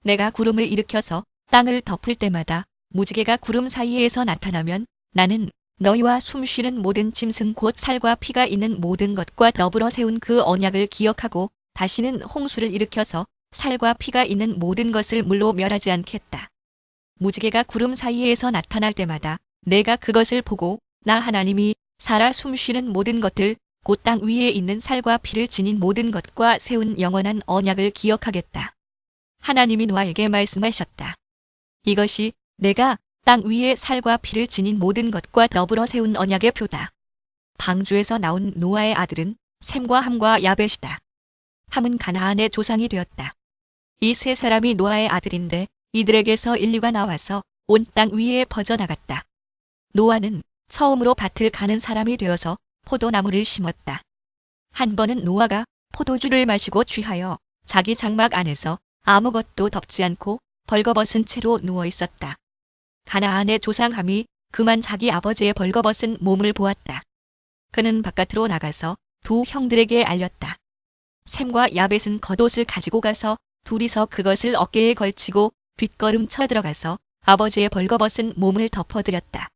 내가 구름을 일으켜서 땅을 덮을 때마다 무지개가 구름 사이에서 나타나면 나는 너희와 숨쉬는 모든 짐승 곧 살과 피가 있는 모든 것과 더불어 세운 그 언약을 기억하고 다시는 홍수를 일으켜서 살과 피가 있는 모든 것을 물로 멸하지 않겠다. 무지개가 구름 사이에서 나타날 때마다 내가 그것을 보고 나 하나님이 살아 숨쉬는 모든 것들 곧 땅 위에 있는 살과 피를 지닌 모든 것과 세운 영원한 언약을 기억하겠다. 하나님이 노아에게 말씀하셨다. 이것이 내가 땅 위에 살과 피를 지닌 모든 것과 더불어 세운 언약의 표다. 방주에서 나온 노아의 아들은 셈과 함과 야벳이다. 함은 가나안의 조상이 되었다. 이 세 사람이 노아의 아들인데 이들에게서 인류가 나와서 온 땅 위에 퍼져나갔다. 노아는 처음으로 밭을 가는 사람이 되어서 포도나무를 심었다. 한 번은 노아가 포도주를 마시고 취하여 자기 장막 안에서 아무것도 덮지 않고 벌거벗은 채로 누워 있었다. 가나안의 조상 함이 그만 자기 아버지의 벌거벗은 몸을 보았다. 그는 바깥으로 나가서 두 형들에게 알렸다. 셈과 야벳은 겉옷을 가지고 가서 둘이서 그것을 어깨에 걸치고 뒷걸음 쳐 들어가서 아버지의 벌거벗은 몸을 덮어드렸다.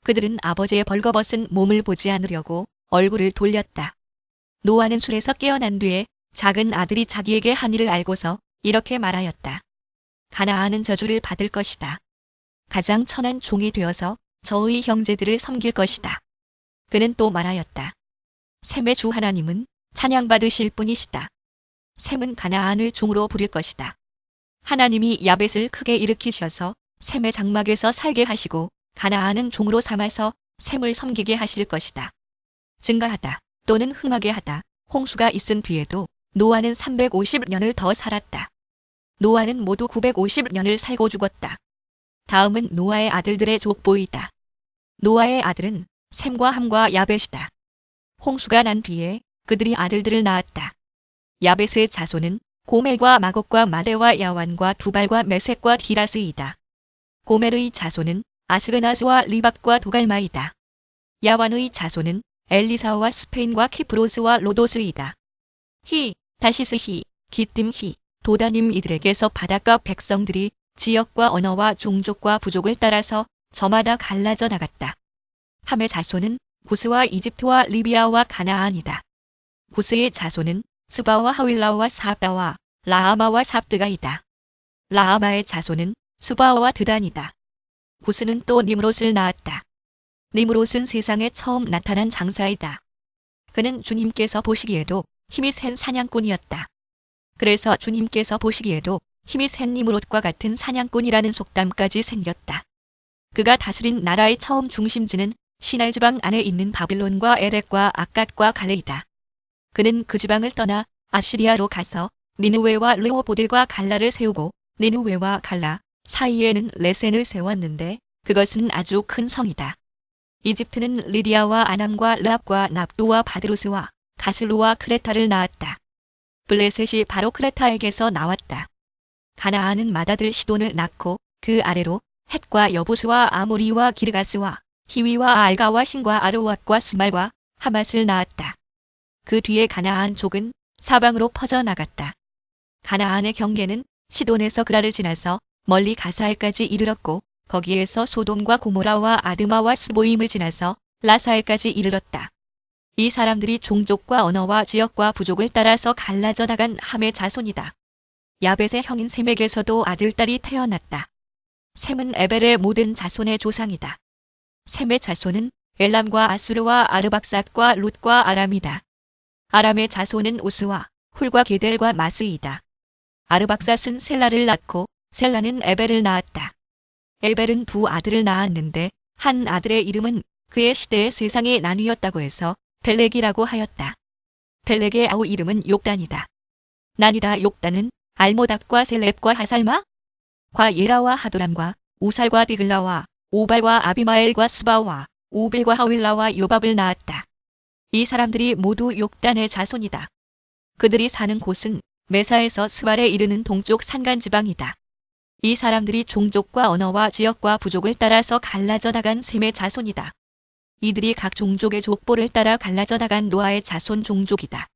그들은 아버지의 벌거벗은 몸을 보지 않으려고 얼굴을 돌렸다. 노아는 술에서 깨어난 뒤에 작은 아들이 자기에게 한 일을 알고서 이렇게 말하였다. 가나안은 저주를 받을 것이다. 가장 천한 종이 되어서 저의 형제들을 섬길 것이다. 그는 또 말하였다. 셈의 주 하나님은 찬양받으실 분이시다. 셈은 가나안을 종으로 부릴 것이다. 하나님이 야벳을 크게 일으키셔서 셈의 장막에서 살게 하시고 가나안은 종으로 삼아서 셈을 섬기게 하실 것이다. 증가하다 또는 흥하게 하다. 홍수가 있은 뒤에도 노아는 350년을 더 살았다. 노아는 모두 950년을 살고 죽었다. 다음은 노아의 아들들의 족보이다. 노아의 아들은 셈과 함과 야벳이다. 홍수가 난 뒤에 그들이 아들들을 낳았다. 야벳의 자손은 고멜과 마곡과 마대와 야완과 두발과 메섹과 디라스이다. 고멜의 자손은 아스르나스와 리박과 도갈마이다. 야완의 자손은 엘리사와 스페인과 키프로스와 로도스이다. 히, 다시스 히, 기뜸 히, 도다님 이들에게서 바닷가 백성들이 지역과 언어와 종족과 부족을 따라서 저마다 갈라져 나갔다. 함의 자손은 구스와 이집트와 리비아와 가나안이다. 구스의 자손은 스바와 하윌라와 사압다와 라하마와 삽드가이다. 라하마의 자손은 수바와 드단이다. 구스는 또 니므롯을 낳았다. 니므롯은 세상에 처음 나타난 장사이다. 그는 주님께서 보시기에도 힘이 센 사냥꾼이었다. 그래서 주님께서 보시기에도 힘이 센 니므롯과 같은 사냥꾼이라는 속담까지 생겼다. 그가 다스린 나라의 처음 중심지는 시날 지방 안에 있는 바빌론과 에렉과 악갓과 갈레이다. 그는 그 지방을 떠나 아시리아로 가서 니느웨와 르호보들과 갈라를 세우고 니느웨와 갈라 사이에는 레센을 세웠는데 그것은 아주 큰 성이다. 이집트는 리디아와 아남과 르압과 납두와 바드루스와 가슬루와 크레타를 낳았다. 블레셋이 바로 크레타에게서 나왔다. 가나안은 맏아들 시돈을 낳고 그 아래로 헷과 여부스와 아모리와 기르가스와 히위와 알가와 신과 아르왓과 스말과 하맛을 낳았다. 그 뒤에 가나안 족은 사방으로 퍼져나갔다. 가나안의 경계는 시돈에서 그라를 지나서 멀리 가사엘까지 이르렀고 거기에서 소돔과 고모라와 아드마와 스보임을 지나서 라사엘까지 이르렀다. 이 사람들이 종족과 언어와 지역과 부족을 따라서 갈라져 나간 함의 자손이다. 야벳의 형인 셈에게서도 아들딸이 태어났다. 셈은 에벨의 모든 자손의 조상이다. 셈의 자손은 엘람과 아수르와 아르박삿과 룻과 아람이다. 아람의 자손은 우스와 훌과 게델과 마스이다. 아르박삿은 셀라를 낳고 셀라는 에벨을 낳았다. 에벨은 두 아들을 낳았는데 한 아들의 이름은 그의 시대의 세상에 나뉘었다고 해서 벨렉이라고 하였다. 벨렉의 아우 이름은 욕단이다. 난이다 욕단은 알모닥과 셀렙과 하살마? 과 예라와 하도람과 우살과 디글라와 오발과 아비마엘과 스바와 오벨과 하윌라와 요밥을 낳았다. 이 사람들이 모두 욕단의 자손이다. 그들이 사는 곳은 메사에서 스발에 이르는 동쪽 산간지방이다. 이 사람들이 종족과 언어와 지역과 부족을 따라서 갈라져 나간 셈의 자손이다. 이들이 각 종족의 족보를 따라 갈라져 나간 노아의 자손 종족이다.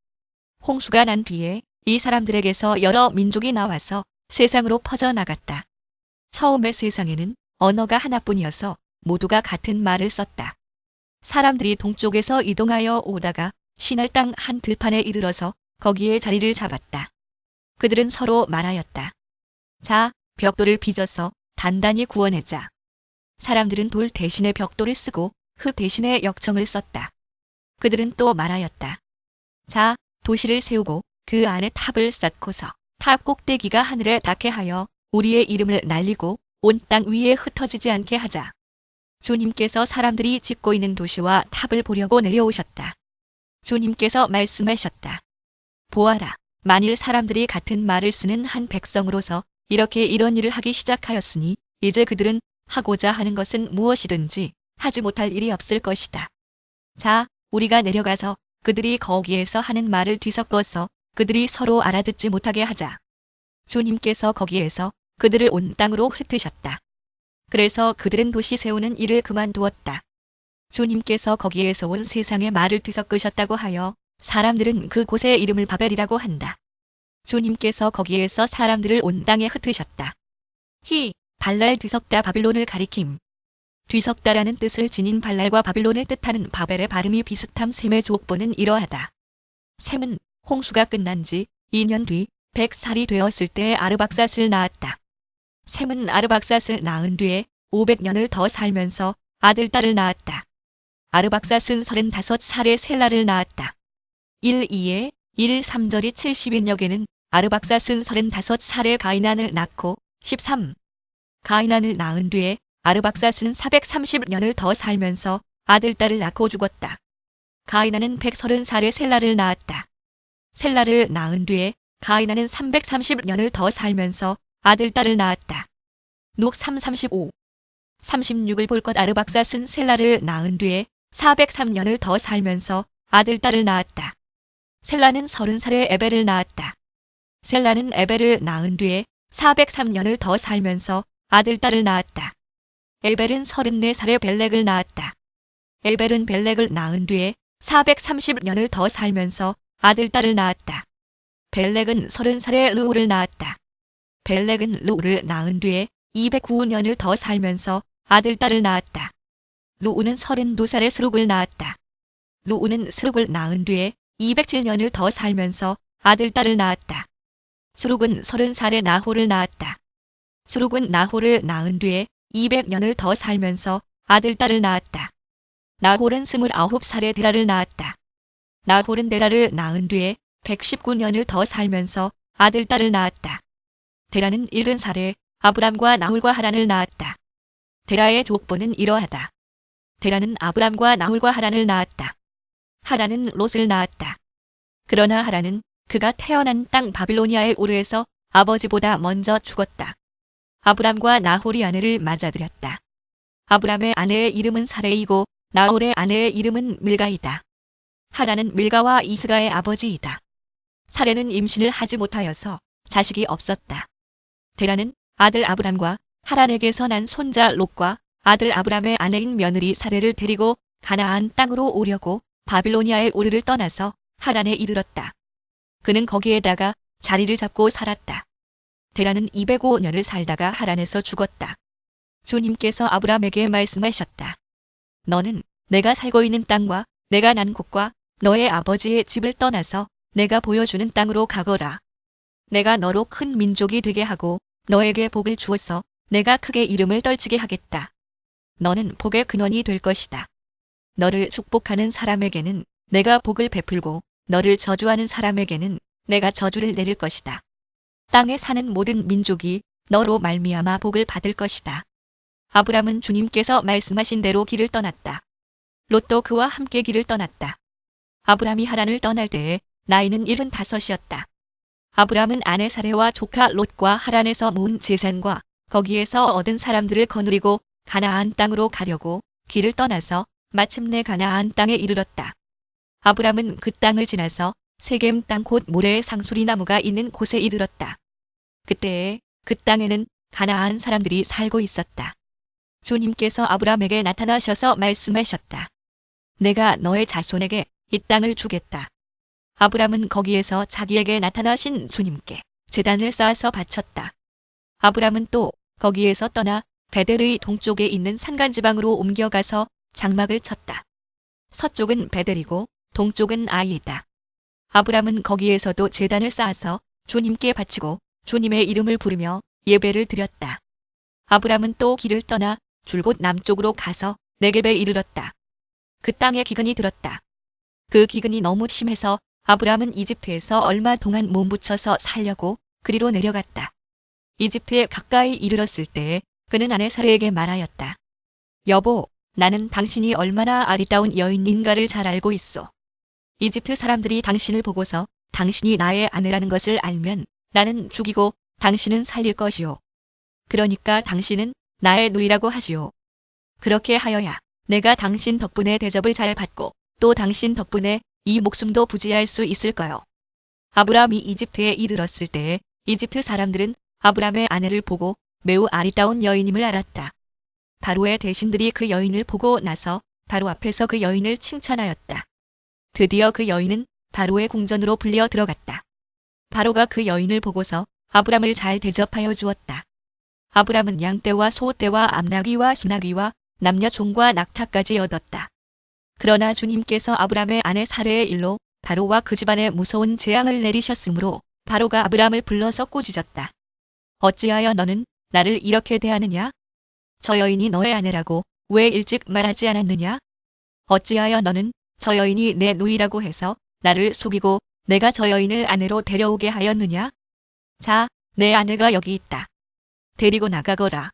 홍수가 난 뒤에 이 사람들에게서 여러 민족이 나와서 세상으로 퍼져나갔다. 처음의 세상에는 언어가 하나뿐이어서 모두가 같은 말을 썼다. 사람들이 동쪽에서 이동하여 오다가 시날 땅 한 들판에 이르러서 거기에 자리를 잡았다. 그들은 서로 말하였다. 자, 벽돌을 빚어서 단단히 구워내자. 사람들은 돌 대신에 벽돌을 쓰고 흙 대신에 역청을 썼다. 그들은 또 말하였다. 자, 도시를 세우고 그 안에 탑을 쌓고서 탑 꼭대기가 하늘에 닿게 하여 우리의 이름을 날리고 온 땅 위에 흩어지지 않게 하자. 주님께서 사람들이 짓고 있는 도시와 탑을 보려고 내려오셨다. 주님께서 말씀하셨다. 보아라, 만일 사람들이 같은 말을 쓰는 한 백성으로서 이렇게 이런 일을 하기 시작하였으니 이제 그들은 하고자 하는 것은 무엇이든지 하지 못할 일이 없을 것이다. 자, 우리가 내려가서 그들이 거기에서 하는 말을 뒤섞어서 그들이 서로 알아듣지 못하게 하자. 주님께서 거기에서 그들을 온 땅으로 흩으셨다. 그래서 그들은 도시 세우는 일을 그만두었다. 주님께서 거기에서 온 세상의 말을 뒤섞으셨다고 하여 사람들은 그곳의 이름을 바벨이라고 한다. 주님께서 거기에서 사람들을 온 땅에 흩으셨다. 발랄 뒤섞다 바빌론을 가리킴. 뒤섞다라는 뜻을 지닌 발랄과 바빌론을 뜻하는 바벨의 발음이 비슷함. 셈의 족보는 이러하다. 셈은 홍수가 끝난 지 2년 뒤 100살이 되었을 때에 아르박삿을 낳았다. 셈은 아르박삿을 낳은 뒤에 500년을 더 살면서 아들, 딸을 낳았다. 아르박삿은 35살에 셀라를 낳았다. 1-2에 1-3절이 70인역에는 아르박삿은 35살에 가이난을 낳고 13. 가이난을 낳은 뒤에 아르박삿은 430년을 더 살면서 아들, 딸을 낳고 죽었다. 가이난은 130살에 셀라를 낳았다. 셀라를 낳은 뒤에 가이난은 330년을 더 살면서 아들, 딸을 낳았다. 녹 3-35. 36을 볼 것. 아르박삿은 셀라를 낳은 뒤에 403년을 더 살면서 아들, 딸을 낳았다. 셀라는 30살에 에벨을 낳았다. 셀라는 에벨을 낳은 뒤에 403년을 더 살면서 아들, 딸을 낳았다. 에벨은 34살에 벨렉을 낳았다. 에벨은 벨렉을 낳은 뒤에 430년을 더 살면서 아들, 딸을 낳았다. 벨렉은 30살에 르우를 낳았다. 벨렉은 르우를 낳은 뒤에 209년을 더 살면서 아들, 딸을 낳았다. 르우는 32살에 스룩을 낳았다. 르우는 스룩을 낳은 뒤에 207년을 더 살면서 아들, 딸을 낳았다. 스룩은 30살에 나홀을 낳았다. 스룩은 나홀을 낳은 뒤에 200년을 더 살면서 아들, 딸을 낳았다. 나홀은 29살에 데라를 낳았다. 나홀은 데라를 낳은 뒤에 119년을 더 살면서 아들, 딸을 낳았다. 데라는 70살에 아브람과 나홀과 하란을 낳았다. 데라의 족보는 이러하다. 데라는 아브람과 나홀과 하란을 낳았다. 하란은 롯을 낳았다. 그러나 하란은 그가 태어난 땅 바빌로니아의 우르에서 아버지보다 먼저 죽었다. 아브람과 나홀이 아내를 맞아들였다. 아브람의 아내의 이름은 사레이고 나홀의 아내의 이름은 밀가이다. 하란은 밀가와 이스가의 아버지이다. 사레는 임신을 하지 못하여서 자식이 없었다. 데라는 아들 아브람과 하란에게서 난 손자 롯과 아들 아브람의 아내인 며느리 사레를 데리고 가나안 땅으로 오려고 바빌로니아의 우르를 떠나서 하란에 이르렀다. 그는 거기에다가 자리를 잡고 살았다. 데라는 205년을 살다가 하란에서 죽었다. 주님께서 아브람에게 말씀하셨다. 너는 내가 살고 있는 땅과 내가 난 곳과 너의 아버지의 집을 떠나서 내가 보여주는 땅으로 가거라. 내가 너로 큰 민족이 되게 하고 너에게 복을 주어서 내가 크게 이름을 떨치게 하겠다. 너는 복의 근원이 될 것이다. 너를 축복하는 사람에게는 내가 복을 베풀고 너를 저주하는 사람에게는 내가 저주를 내릴 것이다. 땅에 사는 모든 민족이 너로 말미암아 복을 받을 것이다. 아브람은 주님께서 말씀하신 대로 길을 떠났다. 롯도 그와 함께 길을 떠났다. 아브람이 하란을 떠날 때에 나이는 75이었다. 아브람은 아내 사레와 조카 롯과 하란에서 모은 재산과 거기에서 얻은 사람들을 거느리고 가나안 땅으로 가려고 길을 떠나서 마침내 가나안 땅에 이르렀다. 아브람은 그 땅을 지나서 세겜 땅 곧 모래의 상수리 나무가 있는 곳에 이르렀다. 그때에 그 땅에는 가나안 사람들이 살고 있었다. 주님께서 아브람에게 나타나셔서 말씀하셨다. 내가 너의 자손에게 이 땅을 주겠다. 아브람은 거기에서 자기에게 나타나신 주님께 제단을 쌓아서 바쳤다. 아브람은 또 거기에서 떠나 베델의 동쪽에 있는 산간지방으로 옮겨가서 장막을 쳤다. 서쪽은 베델이고 동쪽은 아이이다. 아브람은 거기에서도 제단을 쌓아서 주님께 바치고 주님의 이름을 부르며 예배를 드렸다. 아브람은 또 길을 떠나 줄곧 남쪽으로 가서 네겝에 이르렀다. 그 땅에 기근이 들었다. 그 기근이 너무 심해서 아브람은 이집트에서 얼마 동안 몸부쳐서 살려고 그리로 내려갔다. 이집트에 가까이 이르렀을 때에 그는 아내 사레에게 말하였다. 여보, 나는 당신이 얼마나 아리따운 여인인가를 잘 알고 있소. 이집트 사람들이 당신을 보고서 당신이 나의 아내라는 것을 알면 나는 죽이고 당신은 살릴 것이오. 그러니까 당신은 나의 누이라고 하시오. 그렇게 하여야 내가 당신 덕분에 대접을 잘 받고 또 당신 덕분에 이 목숨도 부지할 수 있을 거요. 아브람이 이집트에 이르렀을 때에 이집트 사람들은 아브람의 아내를 보고 매우 아리따운 여인임을 알았다. 바로의 대신들이 그 여인을 보고 나서 바로 앞에서 그 여인을 칭찬하였다. 드디어 그 여인은 바로의 궁전으로 불려 들어갔다. 바로가 그 여인을 보고서 아브람을 잘 대접하여 주었다. 아브람은 양떼와 소떼와 암나귀와 소나귀와 남녀 종과 낙타까지 얻었다. 그러나 주님께서 아브람의 아내 사레의 일로 바로와 그 집안에 무서운 재앙을 내리셨으므로 바로가 아브람을 불러서 꾸짖었다. 어찌하여 너는 나를 이렇게 대하느냐? 저 여인이 너의 아내라고 왜 일찍 말하지 않았느냐? 어찌하여 너는 저 여인이 내 누이라고 해서 나를 속이고 내가 저 여인을 아내로 데려오게 하였느냐? 자, 내 아내가 여기 있다. 데리고 나가거라.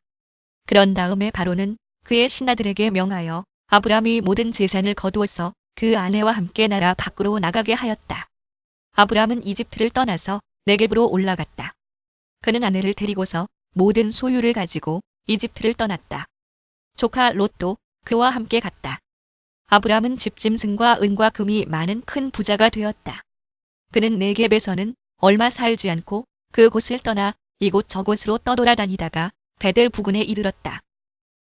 그런 다음에 바로는 그의 신하들에게 명하여 아브람이 모든 재산을 거두어서 그 아내와 함께 나라 밖으로 나가게 하였다. 아브람은 이집트를 떠나서 네겝으로 올라갔다. 그는 아내를 데리고서 모든 소유를 가지고 이집트를 떠났다. 조카 롯도 그와 함께 갔다. 아브람은 집짐승과 은과 금이 많은 큰 부자가 되었다. 그는 네겝에서는 얼마 살지 않고 그곳을 떠나 이곳 저곳으로 떠돌아다니다가 베델 부근에 이르렀다.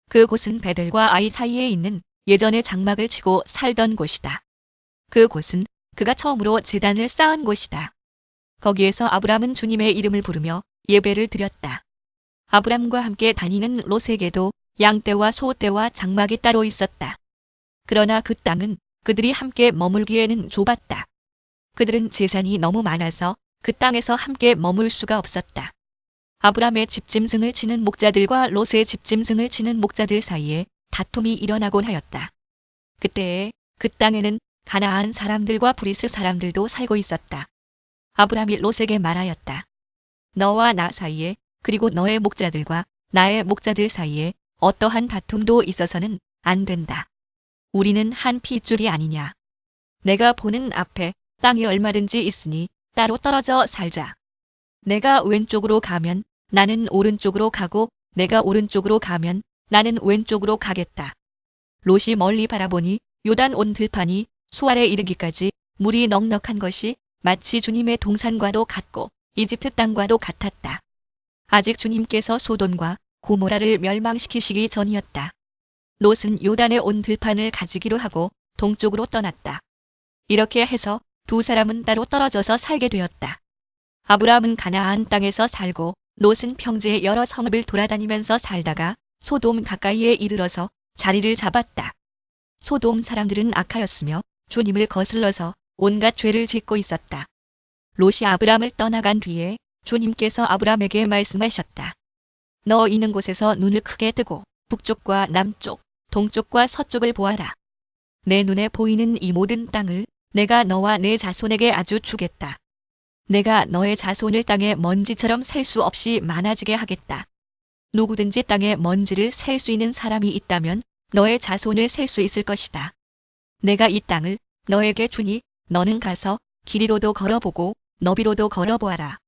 그곳은 베델과 아이 사이에 있는 예전에 장막을 치고 살던 곳이다. 그곳은 그가 처음으로 제단을 쌓은 곳이다. 거기에서 아브람은 주님의 이름을 부르며 예배를 드렸다. 아브람과 함께 다니는 롯에게도 양떼와 소떼와 장막이 따로 있었다. 그러나 그 땅은 그들이 함께 머물기에는 좁았다. 그들은 재산이 너무 많아서 그 땅에서 함께 머물 수가 없었다. 아브람의 집짐승을 치는 목자들과 롯의 집짐승을 치는 목자들 사이에 다툼이 일어나곤 하였다. 그때에 그 땅에는 가나안 사람들과 브리스 사람들도 살고 있었다. 아브람이 롯에게 말하였다. 너와 나 사이에 그리고 너의 목자들과 나의 목자들 사이에 어떠한 다툼도 있어서는 안 된다. 우리는 한 핏줄이 아니냐. 내가 보는 앞에 땅이 얼마든지 있으니 따로 떨어져 살자. 내가 왼쪽으로 가면 나는 오른쪽으로 가고 내가 오른쪽으로 가면 나는 왼쪽으로 가겠다. 롯이 멀리 바라보니 요단 온 들판이 수알에 이르기까지 물이 넉넉한 것이 마치 주님의 동산과도 같고 이집트 땅과도 같았다. 아직 주님께서 소돔과 고모라를 멸망시키시기 전이었다. 롯은 요단에 온 들판을 가지기로 하고 동쪽으로 떠났다. 이렇게 해서 두 사람은 따로 떨어져서 살게 되었다. 아브람은 가나안 땅에서 살고 롯은 평지의 여러 성읍을 돌아다니면서 살다가 소돔 가까이에 이르러서 자리를 잡았다. 소돔 사람들은 악하였으며 주님을 거슬러서 온갖 죄를 짓고 있었다. 롯이 아브람을 떠나간 뒤에 주님께서 아브람에게 말씀하셨다. 너 있는 곳에서 눈을 크게 뜨고 북쪽과 남쪽, 동쪽과 서쪽을 보아라. 내 눈에 보이는 이 모든 땅을 내가 너와 내 자손에게 아주 주겠다. 내가 너의 자손을 땅에 먼지처럼 셀 수 없이 많아지게 하겠다. 누구든지 땅에 먼지를 셀 수 있는 사람이 있다면 너의 자손을 셀 수 있을 것이다. 내가 이 땅을 너에게 주니 너는 가서 길이로도 걸어보고 너비로도 걸어보아라.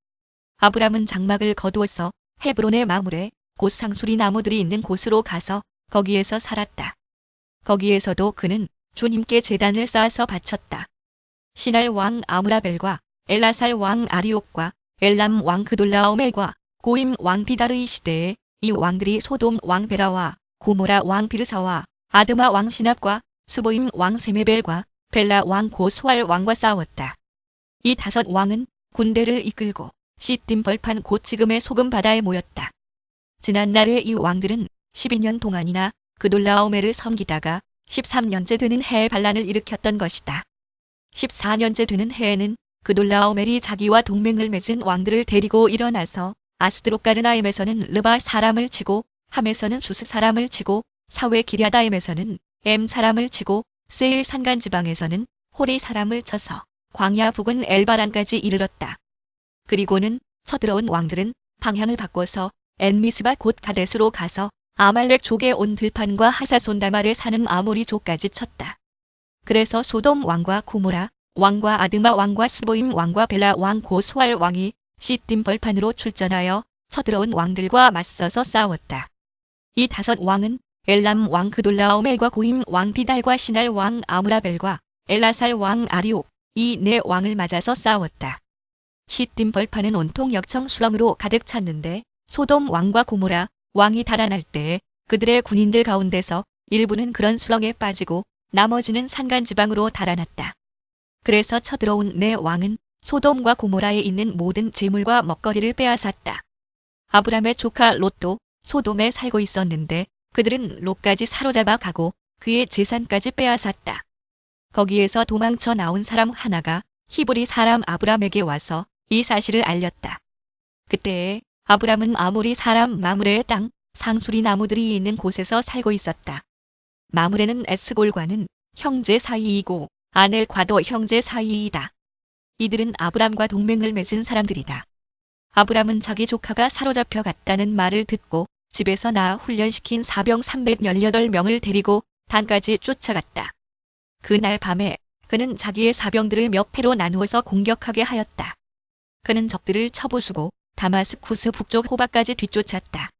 아브람은 장막을 거두어서 헤브론의 마물에 곧 상수리 나무들이 있는 곳으로 가서 거기에서 살았다. 거기에서도 그는 주님께 제단을 쌓아서 바쳤다. 시날 왕 아므라벨과 엘라살 왕 아리옥과 엘람 왕 그돌라오멜과 고임 왕 비다르이 시대에 이 왕들이 소돔 왕 베라와 고모라 왕 비르사와 아드마 왕 시납과 스보임 왕 세메벨과 벨라 왕 고스왈 왕과 싸웠다. 이 다섯 왕은 군대를 이끌고 시딤 벌판 곧 지금의 소금 바다에 모였다. 지난날에 이 왕들은 12년 동안이나 그돌라오멜을 섬기다가 13년째 되는 해에 반란을 일으켰던 것이다. 14년째 되는 해에는 그돌라오멜이 자기와 동맹을 맺은 왕들을 데리고 일어나서 아스드롯가르나임에서는 르바 사람을 치고 함에서는 수스 사람을 치고 사웨 기랴다임에서는 엠 사람을 치고 세일 산간 지방에서는 홀이 사람을 쳐서 광야 북은 엘바란까지 이르렀다. 그리고는 쳐들어온 왕들은 방향을 바꿔서 엔미스바 곧 가데스로 가서 아말렉 족의 온 들판과 하사손다말에 사는 아모리 족까지 쳤다. 그래서 소돔 왕과 고모라 왕과 아드마 왕과 스보임 왕과 벨라 왕 고소알 왕이 시딤 벌판으로 출전하여 쳐들어온 왕들과 맞서서 싸웠다. 이 5 왕은 엘람 왕 그돌라오멜과 고임 왕 디달과 시날 왕 아므라벨과 엘라살 왕 아리옥 이 4 왕을 맞아서 싸웠다. 시딤 벌판은 온통 역청 수렁으로 가득 찼는데 소돔 왕과 고모라 왕이 달아날 때에 그들의 군인들 가운데서 일부는 그런 수렁에 빠지고 나머지는 산간지방으로 달아났다. 그래서 쳐들어온 4 왕은 소돔과 고모라에 있는 모든 재물과 먹거리를 빼앗았다. 아브람의 조카 롯도 소돔에 살고 있었는데 그들은 롯까지 사로잡아 가고 그의 재산까지 빼앗았다. 거기에서 도망쳐 나온 사람 하나가 히브리 사람 아브람에게 와서 이 사실을 알렸다. 그때에 아브람은 아모리 사람 마므레의 땅 상수리 나무들이 있는 곳에서 살고 있었다. 마므레는 에스골과는 형제 사이이고 아넬과도 형제 사이이다. 이들은 아브람과 동맹을 맺은 사람들이다. 아브람은 자기 조카가 사로잡혀 갔다는 말을 듣고 집에서 낳아 훈련시킨 사병 318명을 데리고 단까지 쫓아갔다. 그날 밤에 그는 자기의 사병들을 몇 패로 나누어서 공격하게 하였다. 그는 적들을 쳐부수고 다마스쿠스 북쪽 호바까지 뒤쫓았다.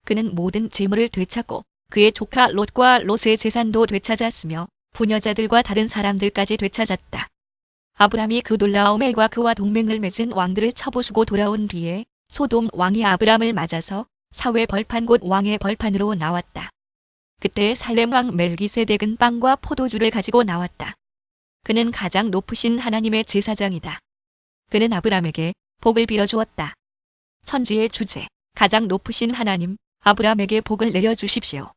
그는 모든 재물을 되찾고 그의 조카 롯과 롯의 재산도 되찾았으며 부녀자들과 다른 사람들까지 되찾았다. 아브람이 그돌라오멜과 그와 동맹을 맺은 왕들을 쳐부수고 돌아온 뒤에 소돔 왕이 아브람을 맞아서 사회 벌판 곧 왕의 벌판으로 나왔다. 그때 살렘 왕 멜기세덱은 빵과 포도주를 가지고 나왔다. 그는 가장 높으신 하나님의 제사장이다. 그는 아브람에게 복을 빌어주었다. 천지의 주제, 가장 높으신 하나님, 아브람에게 복을 내려주십시오.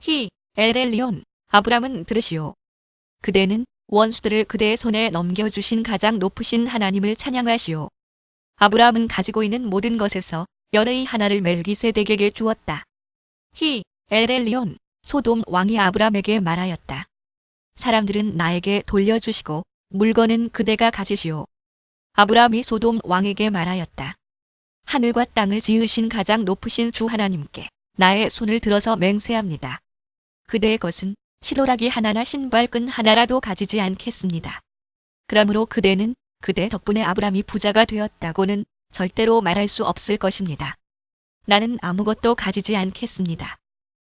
히, 엘엘리온, 아브람은 들으시오. 그대는 원수들을 그대의 손에 넘겨주신 가장 높으신 하나님을 찬양하시오. 아브람은 가지고 있는 모든 것에서 열의 하나를 멜기세덱에게 주었다. 히, 엘엘리온, 소돔 왕이 아브람에게 말하였다. 사람들은 나에게 돌려주시고 물건은 그대가 가지시오. 아브람이 소돔 왕에게 말하였다. 하늘과 땅을 지으신 가장 높으신 주 하나님께 나의 손을 들어서 맹세합니다. 그대의 것은 실오라기 하나나 신발끈 하나라도 가지지 않겠습니다. 그러므로 그대는 그대 덕분에 아브람이 부자가 되었다고는 절대로 말할 수 없을 것입니다. 나는 아무것도 가지지 않겠습니다.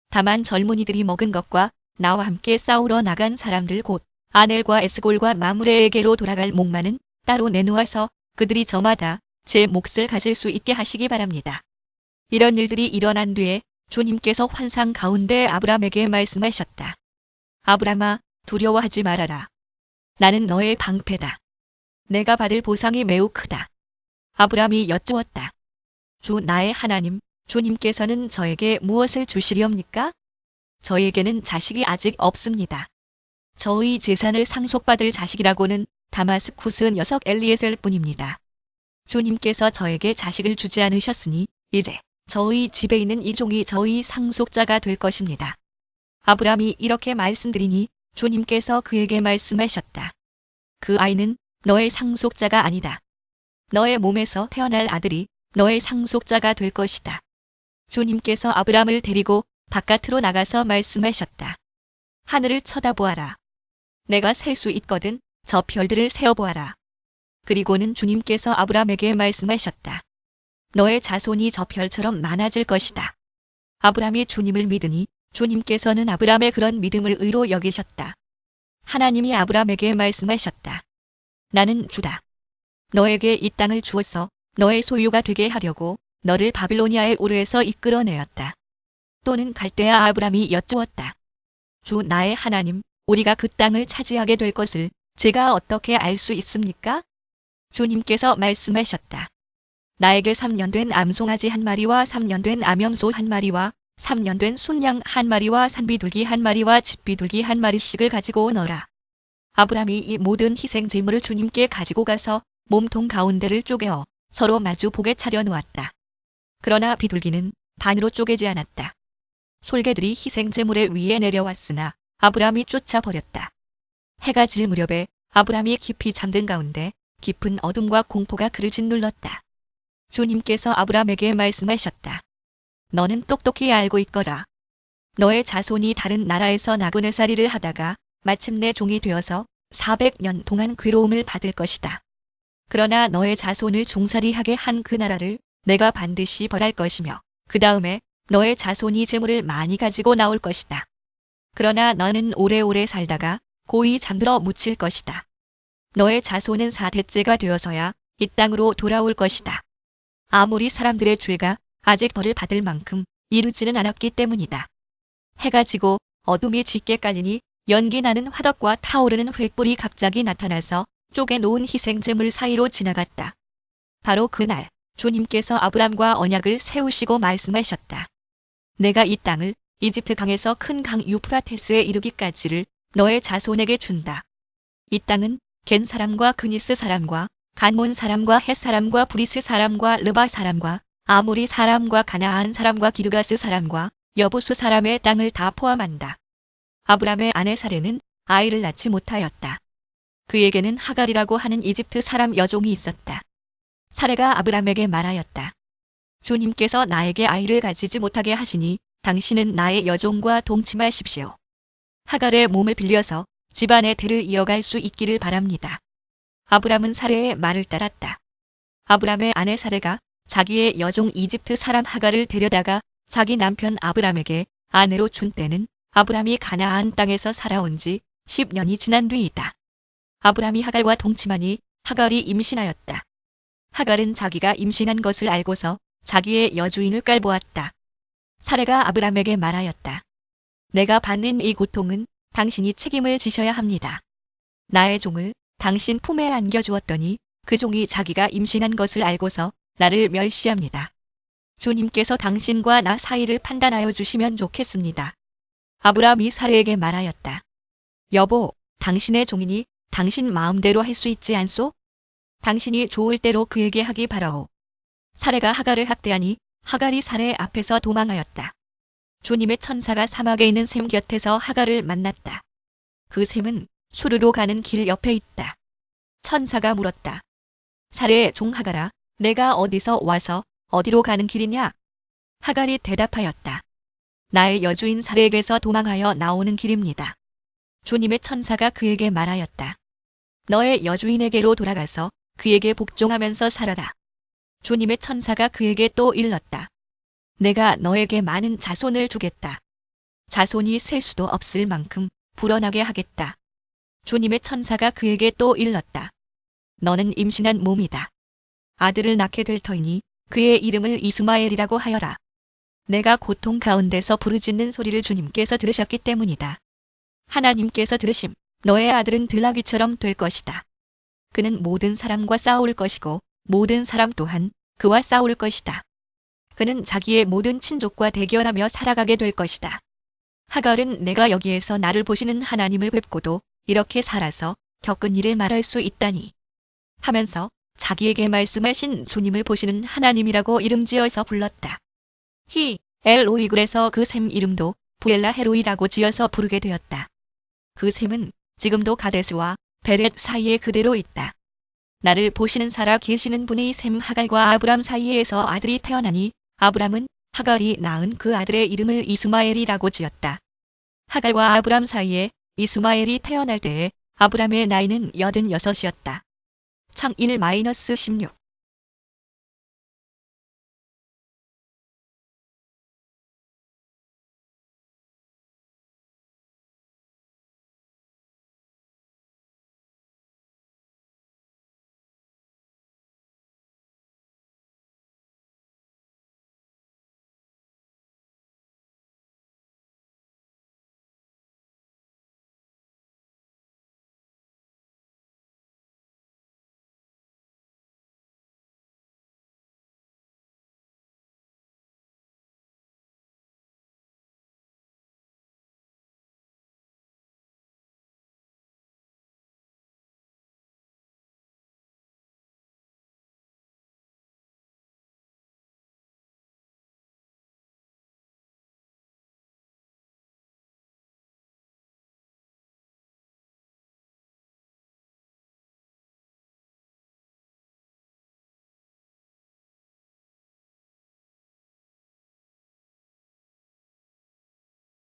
다만 젊은이들이 먹은 것과 나와 함께 싸우러 나간 사람들 곧 아넬과 에스골과 마므레에게로 돌아갈 목마는 따로 내놓아서 그들이 저마다 제 몫을 가질 수 있게 하시기 바랍니다. 이런 일들이 일어난 뒤에 주님께서 환상 가운데 아브람에게 말씀하셨다. 아브람아, 두려워하지 말아라. 나는 너의 방패다. 내가 받을 보상이 매우 크다. 아브람이 여쭈었다. 주 나의 하나님, 주님께서는 저에게 무엇을 주시렵니까? 저에게는 자식이 아직 없습니다. 저의 재산을 상속받을 자식이라고는 다마스쿠스 녀석 엘리에셀 뿐입니다. 주님께서 저에게 자식을 주지 않으셨으니 이제 저의 집에 있는 이 종이 저의 상속자가 될 것입니다. 아브람이 이렇게 말씀드리니 주님께서 그에게 말씀하셨다. 그 아이는 너의 상속자가 아니다. 너의 몸에서 태어날 아들이 너의 상속자가 될 것이다. 주님께서 아브람을 데리고 바깥으로 나가서 말씀하셨다. 하늘을 쳐다보아라. 내가 셀 수 있거든 저 별들을 세어보아라. 그리고는 주님께서 아브람에게 말씀하셨다. 너의 자손이 저 별처럼 많아질 것이다. 아브람이 주님을 믿으니 주님께서는 아브람의 그런 믿음을 의로 여기셨다. 하나님이 아브람에게 말씀하셨다. 나는 주다. 너에게 이 땅을 주어서 너의 소유가 되게 하려고 너를 바빌로니아의 우르에서 이끌어내었다. 또는 갈대아 아브람이 여쭈었다. 주 나의 하나님, 우리가 그 땅을 차지하게 될 것을 제가 어떻게 알 수 있습니까? 주님께서 말씀하셨다. 나에게 3년 된 암송아지 1마리와 3년 된 암염소 1마리와 3년 된 순양 1마리와 산비둘기 1마리와 집비둘기 1마리씩을 가지고 오너라. 아브람이 이 모든 희생 제물을 주님께 가지고 가서 몸통 가운데를 쪼개어 서로 마주 보게 차려 놓았다. 그러나 비둘기는 반으로 쪼개지 않았다. 솔개들이 희생 제물의 위에 내려왔으나 아브람이 쫓아버렸다. 해가 질 무렵에 아브람이 깊이 잠든 가운데 깊은 어둠과 공포가 그를 짓눌렀다. 주님께서 아브람에게 말씀하셨다. 너는 똑똑히 알고 있거라. 너의 자손이 다른 나라에서 나그네살이를 하다가 마침내 종이 되어서 400년 동안 괴로움을 받을 것이다. 그러나 너의 자손을 종살이하게 한 그 나라를 내가 반드시 벌할 것이며 그 다음에 너의 자손이 재물을 많이 가지고 나올 것이다. 그러나 너는 오래오래 살다가 고이 잠들어 묻힐 것이다. 너의 자손은 4대째가 되어서야 이 땅으로 돌아올 것이다. 아무리 사람들의 죄가 아직 벌을 받을 만큼 이르지는 않았기 때문이다. 해가 지고 어둠이 짙게 깔리니 연기 나는 화덕과 타오르는 횃불이 갑자기 나타나서 쪼개놓은 희생제물 사이로 지나갔다. 바로 그날 주님께서 아브람과 언약을 세우시고 말씀하셨다. 내가 이 땅을 이집트 강에서 큰 강 유프라테스에 이르기까지를 너의 자손에게 준다. 이 땅은 겐 사람과 그니스 사람과 간몬 사람과 헷 사람과 브리스 사람과 르바 사람과 아모리 사람과 가나안 사람과 기르가스 사람과 여부수 사람의 땅을 다 포함한다. 아브람의 아내 사레는 아이를 낳지 못하였다. 그에게는 하갈이라고 하는 이집트 사람 여종이 있었다. 사레가 아브람에게 말하였다. 주님께서 나에게 아이를 가지지 못하게 하시니 당신은 나의 여종과 동침하십시오. 하갈의 몸을 빌려서 집안의 대를 이어갈 수 있기를 바랍니다. 아브람은 사레의 말을 따랐다. 아브람의 아내 사레가 자기의 여종 이집트 사람 하갈을 데려다가 자기 남편 아브람에게 아내로 준 때는 아브람이 가나안 땅에서 살아온 지 10년이 지난 뒤이다. 아브람이 하갈과 동침하니 하갈이 임신하였다. 하갈은 자기가 임신한 것을 알고서 자기의 여주인을 깔보았다. 사레가 아브람에게 말하였다. 내가 받는 이 고통은 당신이 책임을 지셔야 합니다. 나의 종을 당신 품에 안겨주었더니 그 종이 자기가 임신한 것을 알고서 나를 멸시합니다. 주님께서 당신과 나 사이를 판단하여 주시면 좋겠습니다. 아브람이 사레에게 말하였다. 여보, 당신의 종이니 당신 마음대로 할 수 있지 않소? 당신이 좋을 대로 그에게 하기 바라오. 사레가 하갈을 학대하니 하갈이 사레 앞에서 도망하였다. 주님의 천사가 사막에 있는 샘 곁에서 하갈을 만났다. 그 샘은 수르로 가는 길 옆에 있다. 천사가 물었다. 사레의 종 하갈아, 내가 어디서 와서 어디로 가는 길이냐? 하갈이 대답하였다. 나의 여주인 사레에게서 도망하여 나오는 길입니다. 주님의 천사가 그에게 말하였다. 너의 여주인에게로 돌아가서 그에게 복종하면서 살아라. 주님의 천사가 그에게 또 일렀다. 내가 너에게 많은 자손을 주겠다. 자손이 셀 수도 없을 만큼 불어나게 하겠다. 주님의 천사가 그에게 또 일렀다. 너는 임신한 몸이다. 아들을 낳게 될 터이니 그의 이름을 이스마엘이라고 하여라. 내가 고통 가운데서 부르짖는 소리를 주님께서 들으셨기 때문이다. 하나님께서 들으심, 너의 아들은 들나귀처럼 될 것이다. 그는 모든 사람과 싸울 것이고 모든 사람 또한 그와 싸울 것이다. 그는 자기의 모든 친족과 대결하며 살아가게 될 것이다. 하갈은 내가 여기에서 나를 보시는 하나님을 뵙고도 이렇게 살아서 겪은 일을 말할 수 있다니 하면서 자기에게 말씀하신 주님을 보시는 하나님이라고 이름지어서 불렀다. 엘로이 그래서 그 샘 이름도 부엘라 헤로이라고 지어서 부르게 되었다. 그 샘은 지금도 가데스와 베렛 사이에 그대로 있다. 나를 보시는 살아 계시는 분의 샘 하갈과 아브람 사이에서 아들이 태어나니 아브람은 하갈이 낳은 그 아들의 이름을 이스마엘이라고 지었다. 하갈과 아브람 사이에 이스마엘이 태어날 때에 아브람의 나이는 86이었다. 창 1-16